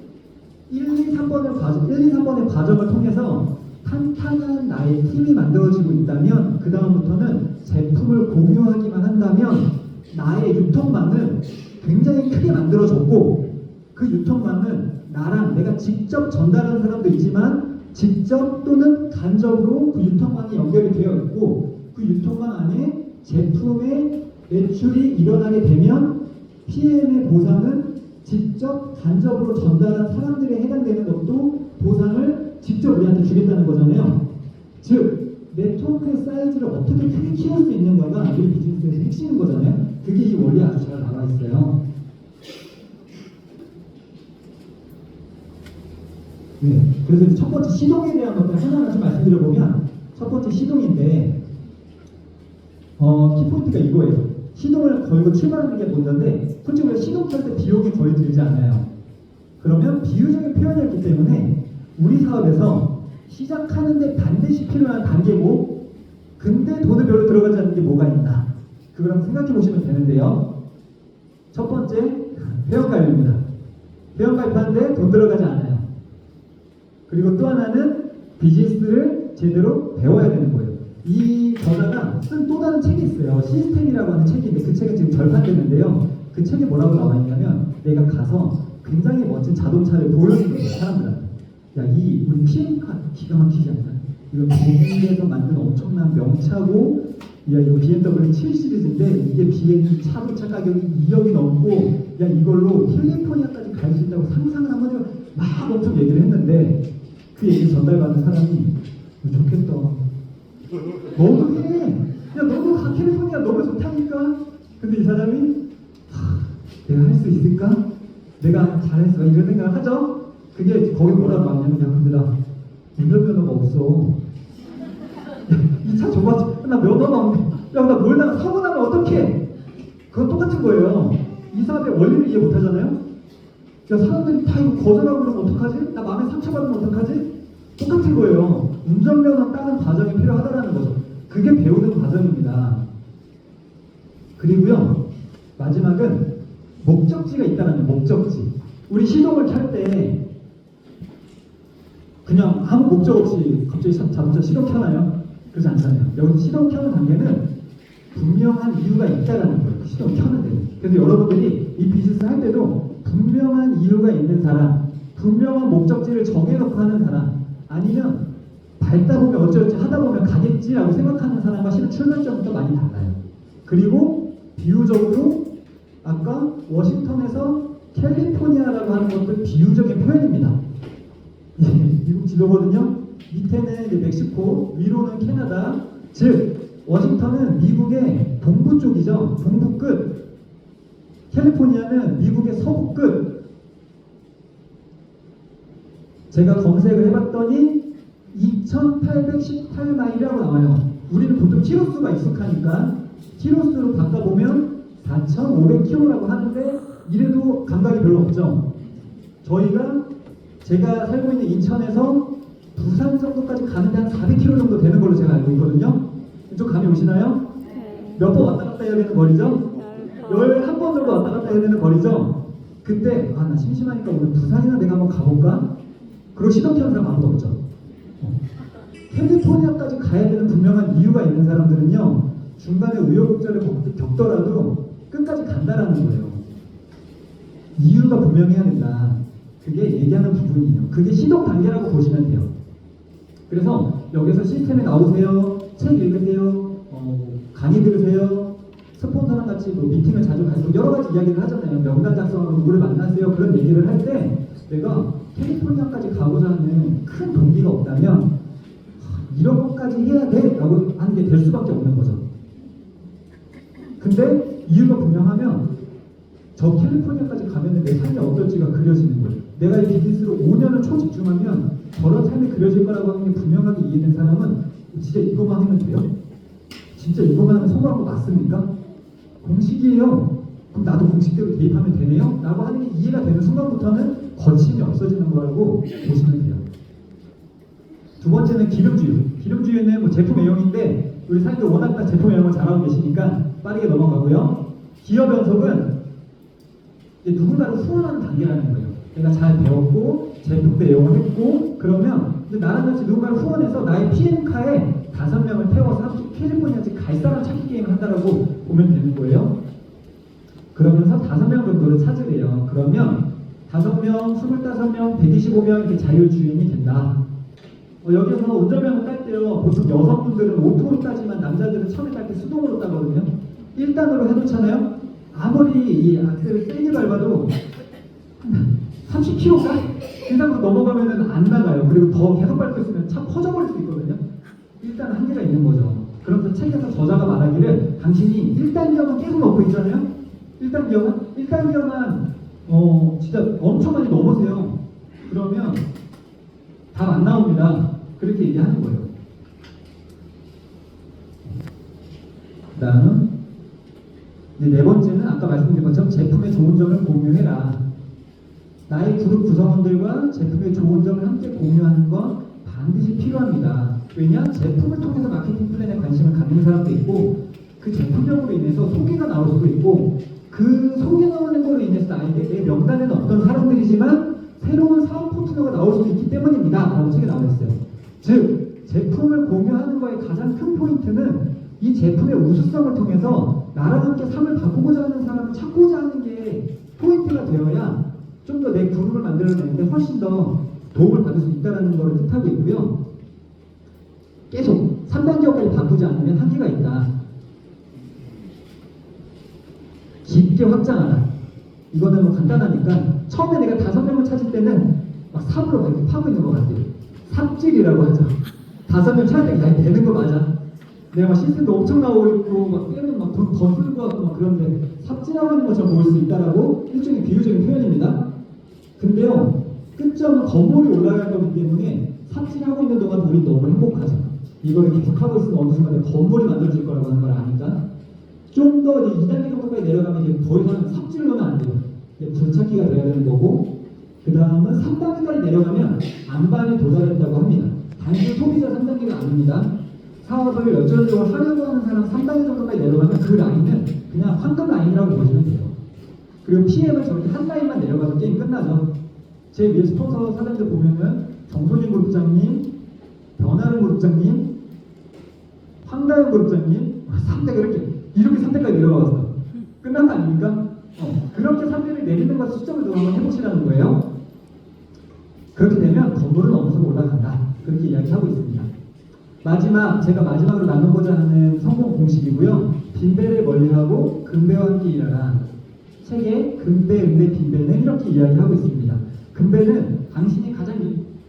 Speaker 1: 1, 2, 3번의 과정을 통해서 탄탄한 나의 팀이 만들어지고 있다면 그 다음부터는 제품을 공유하기만 한다면 나의 유통망은 굉장히 크게 만들어졌고 그 유통망은 나랑 내가 직접 전달하는 사람도 있지만 직접 또는 간접으로 그 유통망이 연결이 되어 있고 그 유통망 안에 제품의 매출이 일어나게 되면 PM의 보상은 직접 간접으로 전달한 사람들에 해당되는 것도 보상을 직접 우리한테 주겠다는 거잖아요. 즉 네트워크의 사이즈를 어떻게 크게 키울 수 있는가가 우리 비즈니스의 핵심인 거잖아요. 그게 이 원리에 아주 잘 나와 있어요. 네, 그래서 첫 번째 시동에 대한 것들 하나하나 좀 말씀드려보면 첫 번째 시동인데 키포인트가 이거예요. 시동을 걸고 출발하는 게 먼저인데 솔직히 우리가 시동 켤 때 비용이 거의 들지 않아요. 그러면 비유적인 표현이었기 때문에 우리 사업에서 시작하는데 반드시 필요한 단계고 근데 돈을 별로 들어가지 않는 게 뭐가 있나 그걸 한번 생각해 보시면 되는데요. 첫 번째 회원가입입니다. 회원가입하는데 돈 들어가지 않아요. 그리고 또 하나는 비즈니스를 제대로 배워야 되는 거예요. 이 저자가 쓴 또 다른 책이 있어요. 시스템이라고 하는 책인데 그 책은 지금 절판됐는데요. 그 책에 뭐라고 나와 있냐면 내가 가서 굉장히 멋진 자동차를 보여주는 거예요. 사람들한테. 야, 이 우리 PM카 기가 막히지 않나? 이거 독일에서 만든 엄청난 명차고 야 이거 BMW 7 시리즈인데 이게 비행기 자동차 가격이 2억이 넘고 야 이걸로 캘리포니아까지 갈 수 있다고 상상을 한번 해요. 막 엄청 얘기를 했는데 그 얘기 전달받은 사람이 좋겠다. 너도 해. 야 너도 캘리포니아 너무 좋다니까. 근데 이 사람이 내가 할 수 있을까? 내가 잘했어 이런 생각을 하죠. 그게 거기 뭐라고 하냐면 야 근데 나 운전면허가 없어. 이 차 줘봐. 나 면허가 없네. 야 나 몰다가 사고 나면 어떡해. 그건 똑같은 거예요. 이 사업의 원리를 이해 못하잖아요. 야 사람들이 다 이거 거절하고 그러면 어떡하지? 나 마음에 상처받으면 어떡하지? 똑같은 거예요. 운전면허 따는 과정이 필요하다는 거죠. 그게 배우는 과정입니다. 그리고요 마지막은 목적지가 있다는 목적지. 우리 시동을 켤 때 그냥 아무 목적 없이 갑자기 자동차 시동 켜나요? 그러지 않잖아요. 여기 시동 켜는 단계는 분명한 이유가 있다는 거예요. 그 시동 켜는 데. 그래서 여러분들이 이 비즈니스 할 때도 분명한 이유가 있는 사람, 분명한 목적지를 정해놓고 하는 사람, 아니면 밟다 보면 어쩌지 하다 보면 가겠지라고 생각하는 사람과 실은 출발점부터 많이 달라요. 그리고 비유적으로 아까 워싱턴에서 캘리포니아라고 하는 것도 비유적인 표현입니다. 미국 지도거든요. 밑에는 이제 멕시코, 위로는 캐나다. 즉 워싱턴은 미국의 동부 쪽이죠. 동부 끝. 캘리포니아는 미국의 서부 끝. 제가 검색을 해봤더니 2,818마일이라고 나와요. 우리는 보통 키로수가 익숙하니까 키로수로 바꿔보면 4,500km라고 하는데 이래도 감각이 별로 없죠. 제가 살고 있는 인천에서 부산 정도까지 가는데 한 400km 정도 되는 걸로 제가 알고 있거든요. 좀 감이 오시나요? 몇 번 왔다 갔다 해야 되는 거리죠? 11번 정도 왔다 갔다 해야 되는 거리죠? 그때 나 심심하니까 오늘 부산이나 내가 한번 가볼까? 그리고 시동 켜는 사람 아무도 없죠. 캘리포니아까지 가야 되는 분명한 이유가 있는 사람들은요 중간에 우여곡절을 겪더라도 끝까지 간다라는 거예요. 이유가 분명해야 된다. 그게 얘기하는 부분이에요. 그게 시동 단계라고 보시면 돼요. 그래서 여기서 시스템에 나오세요, 책 읽으세요, 강의 들으세요, 스폰서랑 같이 뭐 미팅을 자주 가서 여러 가지 이야기를 하잖아요. 명단 작성하고 누구를 만나세요. 그런 얘기를 할 때 내가 캘리포니아까지 가고자 하는 큰 동기가 없다면 이런 것까지 해야 돼 라고 하는 게 될 수밖에 없는 거죠. 근데 이유가 분명하면 저 캘리포니아까지 가면 내 삶이 어떨지가 그려지는 거예요. 내가 이 비즈니스로 5년을 초집중하면 저런 삶이 그려질 거라고 하는 게 분명하게 이해된 사람은 진짜 이것만 하면 돼요? 진짜 이것만 하면 성공한 거 맞습니까? 공식이에요. 그럼 나도 공식대로 대입하면 되네요? 라고 하는 게 이해가 되는 순간부터는 거침이 없어지는 거라고 보시면 돼요. 두 번째는 기름주의. 기름주의는 뭐 제품 애용인데 우리 사장님들 워낙 다 제품 애용을 잘하고 계시니까 빠르게 넘어가고요. 기업 연속은 누군가를 후원하는 단계라는 거예요. 내가 잘 배웠고 제품도 애용을 했고 그러면 나랑 같이 누군가를 후원해서 나의 PM카에 5명을 태워서 캘리포니아까지 갈 사람 찾기 게임을 한다라고 보면 되는 거예요. 그러면서 5명 정도를 찾으래요. 그러면 5명, 25명, 125명 이렇게 자율주행이 된다. 여기서 운전면허 딸 때요. 보통 여성분들은 오토로 따지만 남자들은 처음에 딸 때 수동으로 따거든요. 1단으로 해놓잖아요. 아무리 이 악셀을 세게 밟아도 30km가 이상으로 넘어가면은 안 나가요. 그리고 더 계속 밟고 있으면 차 퍼져버릴 수 있거든요. 일단 한계가 있는 거죠. 그러면서 책에서 저자가 말하기를 당신이 1단 기어만 계속 넣고 있잖아요. 1단 기어만 진짜 엄청 많이 넘으세요. 그러면 답 안 나옵니다. 그렇게 얘기하는 거예요. 그 다음 네 번째는 아까 말씀드린 것처럼 제품의 좋은 점을 공유해라. 나의 그룹 구성원들과 제품의 좋은 점을 함께 공유하는 건 반드시 필요합니다. 왜냐? 제품을 통해서 마케팅 플랜에 관심을 갖는 사람도 있고 그 제품력으로 인해서 소개가 나올 수도 있고 그 소개 나오는 걸로 인해서 나에게 내 명단에는 없던 사람들이지만 새로운 사업 파트너가 나올 수도 있기 때문입니다. 라고 책에 나와 있어요. 즉 제품을 공유하는 거의 가장 큰 포인트는 이 제품의 우수성을 통해서 나랑 함께 삶을 바꾸고자 하는 사람을 찾고자 하는 게 포인트가 되어야 좀 더 내 그룹을 만들어내는데 훨씬 더 도움을 받을 수 있다는 것을 뜻하고 있고요. 계속 3단계까지 바꾸지 않으면 한계가 있다. 깊게 확장하라. 이거는 뭐 간단하니까 처음에 내가 5명을 찾을 때는 막 삽으로 막 이렇게 파고 있는 것 같아요. 삽질이라고 하죠. 5명 찾을 때 되는 거 맞아. 내가 막 시스템도 엄청 나오고 있고 막 빼면 막 돈 더 쓸 것 같고 막 그런데 삽질하고 있는 것처럼 보일 수 있다라고 일종의 비유적인 표현입니다. 근데요 끝점은 건물이 올라갈 거기 때문에 삽질하고 있는 동안 우리 너무 행복하죠. 이거를 계속하고 있으면 어느 순간에 건물이 만들어질 거라고 하는 걸 아니까 좀 더 2단계 정도까지 내려가면 이제 더 이상 삽질을 넣으면 안 돼요. 불찾기가 돼야 되는 거고 그 다음은 3단계까지 내려가면 안반에 도달한다고 합니다. 단순 소비자 3단계가 아닙니다. 사업을 열정적으로 하려고 하는 사람 3단계 정도까지 내려가면 그 라인은 그냥 황금 라인이라고 보시면 돼요. 그리고 PM은 저렇게 한 라인만 내려가도 게임 끝나죠. 제 위에 스폰서 사장들 보면은 정소진 그룹장님, 변하른 그룹장님, 황다현 그룹장님 3대가 이렇게 3대까지 내려가봤어요. 끝난 거 아닙니까? 그렇게 3대를 내리는 것을 수점을 좀 한번 해보시라는 거예요. 그렇게 되면 건물은 어느 정도 올라간다. 그렇게 이야기하고 있습니다. 제가 마지막으로 나누고자 하는 성공 공식이고요. 빈배를 멀리하고 금배와 함께 일하라. 책에 금배, 은배, 빈배는 이렇게 이야기하고 있습니다. 금배는 당신이 가장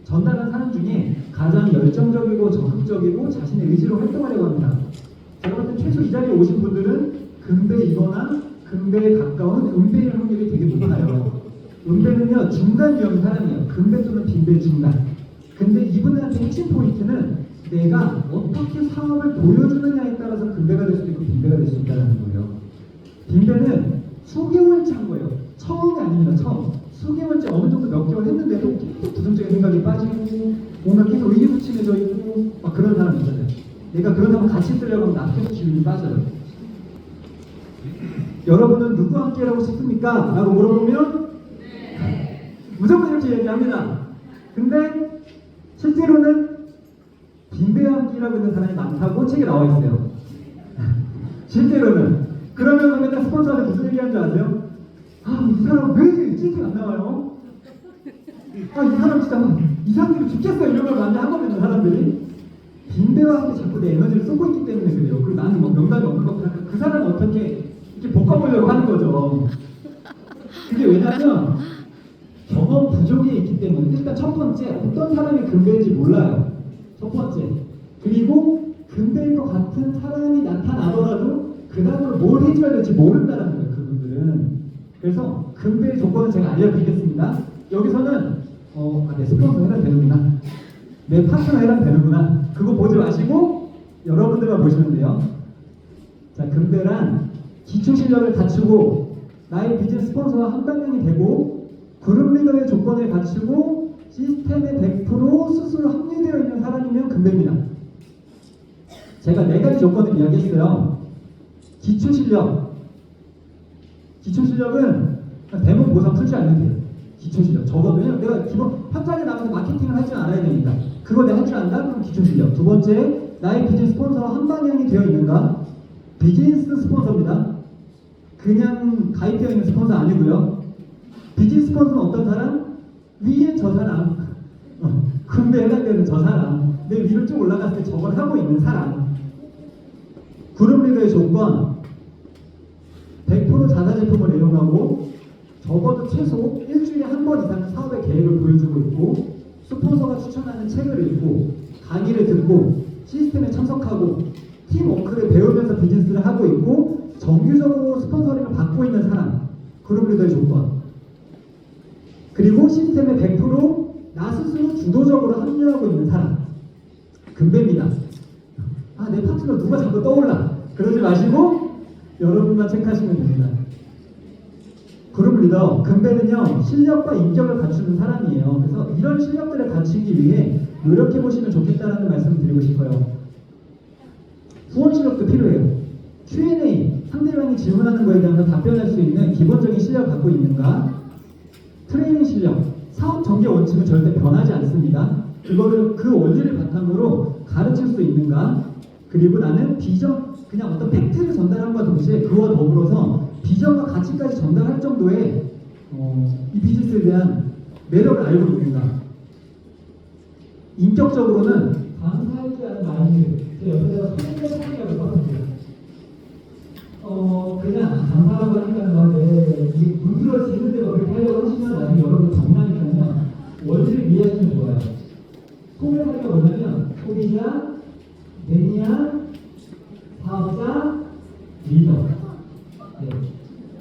Speaker 1: 전달한 사람 중에 가장 열정적이고 적극적이고 자신의 의지로 활동하려고 합니다. 제가 볼 때 최소 이 자리에 오신 분들은 금배이거나 금배에 가까운 은배일 확률이 되게 높아요. 은배는요 중간 유형의 사람이에요. 금배 또는 빈배 중간. 근데 이분들한테 핵심 포인트는 내가 어떻게 사업을 보여주느냐에 따라서 금배가 될 수도 있고 빈배가 될 수 있다는 거예요. 빈배는 수개월째 한 거예요. 처음이 아닙니다. 처음. 수개월째 어느 정도 몇 개월 했는데도 계속 부정적인 생각이 빠지고 뭔가 계속 의기소침해져 있고 막 그런 사람 있잖아요. 내가 그런 사람 같이 있으려고 하면 나도 계속 기운이 빠져요. 여러분은 누구와 함께 일하고 싶습니까? 라고 물어보면 무조건 이렇게 얘기합니다. 근데 실제로는 빈배와 함께 일하고 있는 사람이 많다고 책에 나와 있어요. 실제로는. 그러면 맨날 스폰서한테 무슨 얘기하는 줄 아세요? 이 사람 왜 찐팅 안 나와요? 이 사람 진짜 이상하게 죽겠어요. 이런 걸 많이 하거든요, 사람들이. 빈배와 함께 자꾸 내 에너지를 쏟고 있기 때문에 그래요. 그리고 나는 뭐 명단이 없는 것보다 그 사람을 어떻게 이렇게 볶아보려고 하는 거죠. 그게 왜냐면 경험 부족이 있기 때문에 일단 첫 번째 어떤 사람이 금배인지 몰라요. 첫 번째. 그리고 금배인 것 같은 사람이 나타나더라도 그 다음으로 뭘 해줘야 될지 모른다는 거예요. 그분들은. 그래서 금배의 조건을 제가 알려드리겠습니다. 여기서는 내 스폰서 해당되는구나, 내 파트너 해당되는구나, 그거 보지 마시고 여러분들만 보시면 돼요. 자, 금배란 기초 실력을 갖추고 나의 비즈니스 스폰서와 한 방향이 되고 그룹 리더의 조건을 갖추고 시스템에 100% 스스로 합류되어 있는 사람이면 금배입니다. 제가 4가지 조건을 이야기했어요. 기초 실력. 기초 실력은 대본 보상 풀지 않으면 돼요. 기초 실력. 적어도 왜냐면 내가 기본 현장에 나가서 마케팅을 할 줄 알아야 되니까. 그거 내가 할 줄 안다? 그럼 기초 실력. 두 번째, 나의 비즈니스 스폰서와 한 방향이 되어 있는가? 비즈니스 스폰서입니다. 그냥 가입되어 있는 스폰서 아니고요. 비즈니스 스폰서는 어떤 사람? 위에 저 사람, 금배에 해당되는 저 사람, 내 위로 쭉 올라갔을 때 저걸 하고 있는 사람. 그룹 리더의 조건, 100% 자사 제품을 이용하고 적어도 최소 일주일에 한 번 이상 사업의 계획을 보여주고 있고 스폰서가 추천하는 책을 읽고 강의를 듣고 시스템에 참석하고 팀워크를 배우면서 비즈니스를 하고 있고 정규적으로 스폰서링을 받고 있는 사람. 그룹 리더의 조건. 그리고 시스템에 100%나 스스로 주도적으로 합류하고 있는 사람. 금배입니다. 내 파트너 누가 자꾸 떠올라. 그러지 마시고 여러분만 체크하시면 됩니다. 그룹 리더, 금배는요, 실력과 인격을 갖추는 사람이에요. 그래서 이런 실력들을 갖추기 위해 노력해 보시면 좋겠다라는 말씀을 드리고 싶어요. 후원 실력도 필요해요. Q&A, 상대방이 질문하는 거에 대해서 답변할 수 있는 기본적인 실력을 갖고 있는가? 트레이닝 실력, 사업 전개 원칙은 절대 변하지 않습니다. 그거를 그 원리를 바탕으로 가르칠 수 있는가? 그리고 나는 비전, 그냥 어떤 팩트를 전달함과 동시에 그와 더불어서 비전과 가치까지 전달할 정도의 이 비즈니스에 대한 매력을 알고 있는가? 인격적으로는 감사할 줄 아는 마인드, 제 옆에다가 손님의 사랑이라고 써봤습니다. 그냥 감사하라고 하니까 뭔데 이게 문드러지는데 그렇게 하려고 하시면 나중에 여러분 장난이잖아요. 원리를 이해하시면 좋아요. 소매 사기가 뭐냐면 소비자, 매니아, 사업자, 리더. 네.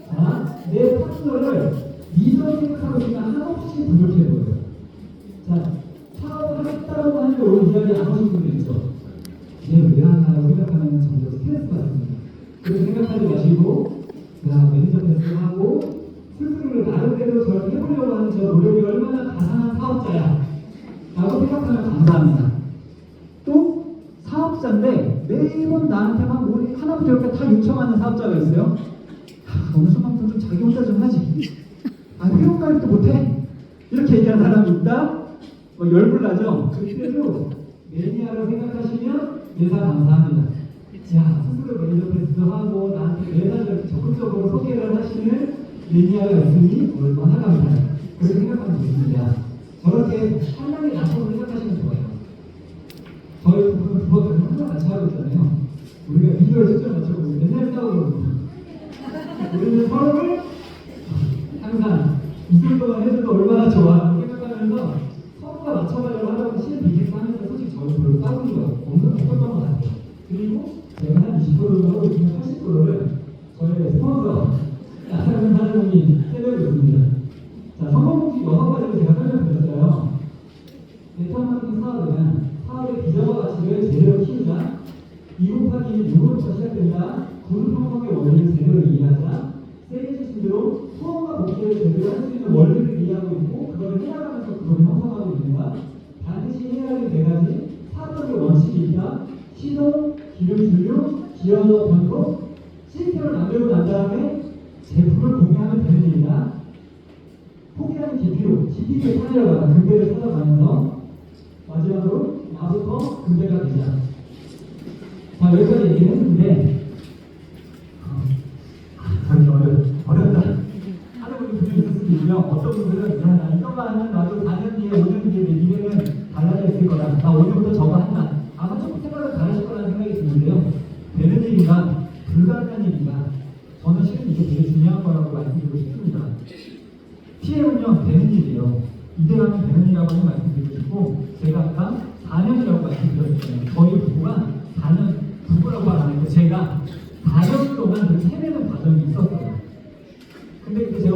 Speaker 1: 자, 내 파트너를 리더 생각하고 있으면 한없이 부족해보여요. 자, 사업을 했다고 하는데 오늘 이야기 안 하신 분들 있죠. 얘를 왜 하나라고 생각하면 점점 스트레스 받습니다. 그렇게 생각하지 마시고 매니저 패스하고 스스로를 나름대로 저를 해보려고 하는 저 노력이 얼마나 가상한 사업자야 라고 생각하면 감사합니다. 또 사업자인데 매번 나한테만 우리 하나부터 열까지 다 요청하는 사업자가 있어요. 어느 순간부터 좀 자기 혼자 좀 하지. 회원가입도 못해. 이렇게 얘기하는 사람이 있다. 열불나죠. 그때도 매니아로 생각하시면 매사 감사합니다. 자, 스스로 매니저 패스도 하고 나한테 매사 이렇게 적극적으로 소개를 하시는 매니아가 있으니 얼마나 감사해요. 그렇게 생각하면 됩니다. 저렇게 상당히 나쁘고 생각하시면 좋아요. 저희 부부는 부부들은 항상 같이 하고 있잖아요. 우리가 비교를 직접 맞추고 맨날 싸우거든요. 우리는 서로를 항상 이틀 동안 해줘도 얼마나 좋아 생각하면서 서로가 맞춰가려고 하다가 실은 비즈니스 하면서 솔직히 저희 별로 싸우는 거 없었던 것 같아요. 그리고 제가 한 20%를 하고 있으면 80%를 저희 스폰서 나사는 사장님이 해내고 있습니다. 자, 성공공식 6가지를 제가 설명드렸어요. 네트워크 사업은 사업의 비전과 가치를 제대로 키우자, 2 곱하기 6으로부터 시작된다, 그룹 형성의 원리를 제대로 이해하자, 세계지 신대로 소원과 목표를 제대로 할 수 있는 원리를 이해하고 있고 그걸 해나가면서 그룹을 형성하고 있는가, 반드시 해야 할 4가지 사업적인 원칙이 있다. 시도, 기름 분류, 기여도 변동, 시스템을 만들고 난 다음에 제품을 공개하면 되는 일이다. 포기하는 GPU, GPU에 찾아가다 금배를 찾아가면서 마지막으로 나부터 금배가 되자. 자, 여기까지 얘기를 했는데 어렵다. 하는 분들이 있을 수도 있고요. 어떤 분들은 나 이것만 하면 나도 4년 뒤에 5년 뒤에 내 미래는 달라져 있을 거다. 나 오늘부터 저거 한다. 아마 조금 생각을 다르실 거라는 생각이 드는데요. 되는 일인가 불가능한 일인가, 저는 실은 이게 되게 중요한 거라고 말씀드리고 싶습니다. PM은요 되는 일이에요. 이대로는 되는 일이라고 말씀드리고 싶고, 제가 아까 4년이라고 말씀드렸잖아요. 저희 부부가 4년, 부부라고 안 하니까 제가 4년 동안 그 세뇌는 과정이 있었어요. 근데 그 제가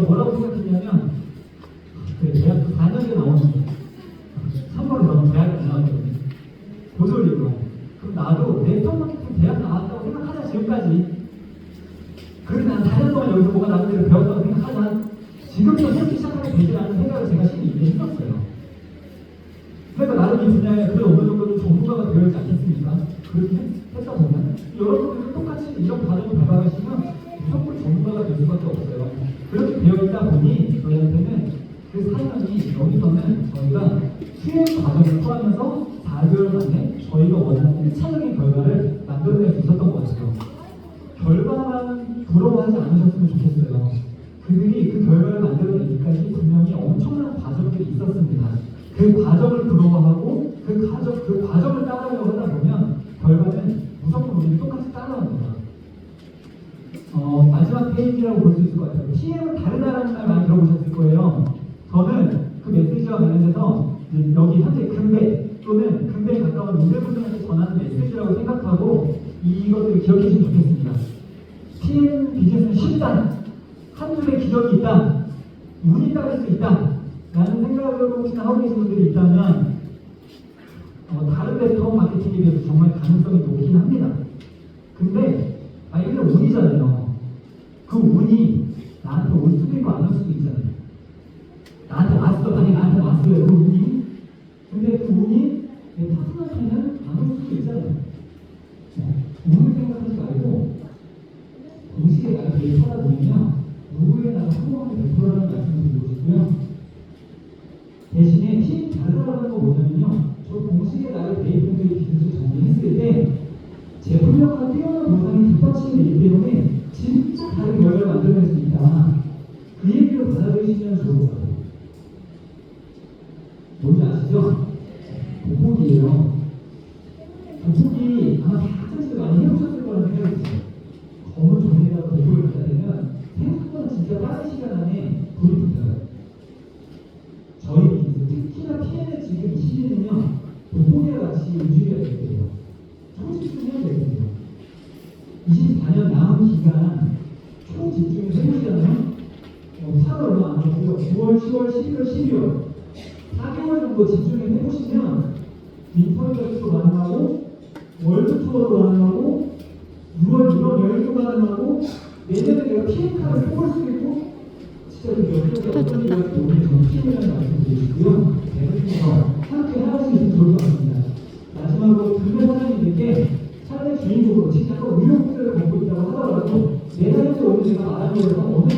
Speaker 2: 고졸이고. 그럼 나도 네트워크 마케팅 대학 나왔다고 생각하자 지금까지. 그래서 난 4년 동안 여기서 뭐가 나름대로 배웠다고 생각하자. 지금부터 새롭게 시작하게 되지 않는 생각을 제가 심히 있게 했었어요. 그러니까 나름 이 분야에 그래 어느 정도는 전문가가 되어 있지 않겠습니까? 그렇게 했다 보면 여러분들도 똑같이 이런 과정을 밟아가시면 무조건 전문가가 될 수밖에 없어요. 그렇게 되어 있다 보니 저희한테는 그 사연이 여기서는 저희가 수행 과정을 포함해서 4개월 만에 저희가 원하는 1차적인 결과를 만들어낼 수 있었던 것 같아요. 결과만 부러워하지 않으셨으면 좋겠어요. 그들이 그 결과를 만들어내기까지 분명히 엄청난 과정들이 있었습니다. 그 과정을 부러워하고 그 과정을 따라가려고 하다 보면 결과는 무조건 우리는 똑같이 따라옵니다. 마지막 페이지라고 볼 수 있을 것 같아요. TM은 다르다라는 말 많이 들어보셨을 거예요. 저는 그 메시지와 관련해서 여기 현재 금배 또는 금배에 가까운 모델분들한테 전하는 메시지라고 생각하고 이것들을 기억해 주시면 좋겠습니다. TM 비즈니스는 쉽다. 한 줄의 기적이 있다. 운이 따를 수 있다. 라는 생각을 혹시나 하고 계신 분들이 있다면 다른 네트워크 마케팅에 비해서 정말 가능성이 높긴 합니다. 근데 이게 운이잖아요. 그 운이 나한테 올 수도 있고 안 올 수도 있잖아요. 나한테 왔어. 아니 나한테 왔어요. 그 운이. 근데 그 운이 내 파트너한테는 안 올 수도 있잖아요. 운을 생각하지 말고 공식에 나를 대입하다 보면 누구에 나가 성공하게 될 거라는 말씀을 드리고 싶고요. 대신에 팀 다르다는 거 뭐냐면요. 저 공식에 나를 대입분들이 비즈니스를 정리했을 때 제품력과 뛰어난 보상이 뒷받침이 되기 때문에 진짜 다른 결과를 만들어낼 수 있다. 그 얘기를 받아들이시면 좋을 것 같아요. 뭔지 아시죠? 돋보기예요. 돋보기 아마 다들 많이 해보셨을 거라는 생각이 들어요. 검은 종이에다가 돋보기를 갖다 대면 생각보다 진짜 빠른 시간 안에 불이 붙어요. 저희 특히나 TN의 지금 이 시기는요, 돋보기와 같이 움직여야 되거든요. 초집중해야 되거든요. 24년 남은 기간 초집중해서 해보시잖아요. 8월 얼마 안 남았고요. 9월, 10월, 11월, 12월 4개월 정도 집중해서 해보시면 인터넷도 가능하고 월드 투어도 가능하고 6월 유럽 여행도 가능하고 내년에 내가 PM카를 뽑을 수 있고 진짜 그 몇 개월 어떤 일이 오늘 저는 PM이라는 말씀을 드리고요. 대표님과 함께 할 수 있으면 좋을 것 같습니다. 마지막으로 금메 사장님들께 차라리 개인적으로 진짜 의료분들을 갖고 있다고 하더라도 내가 현재 오늘 제가 말한 거에서 어느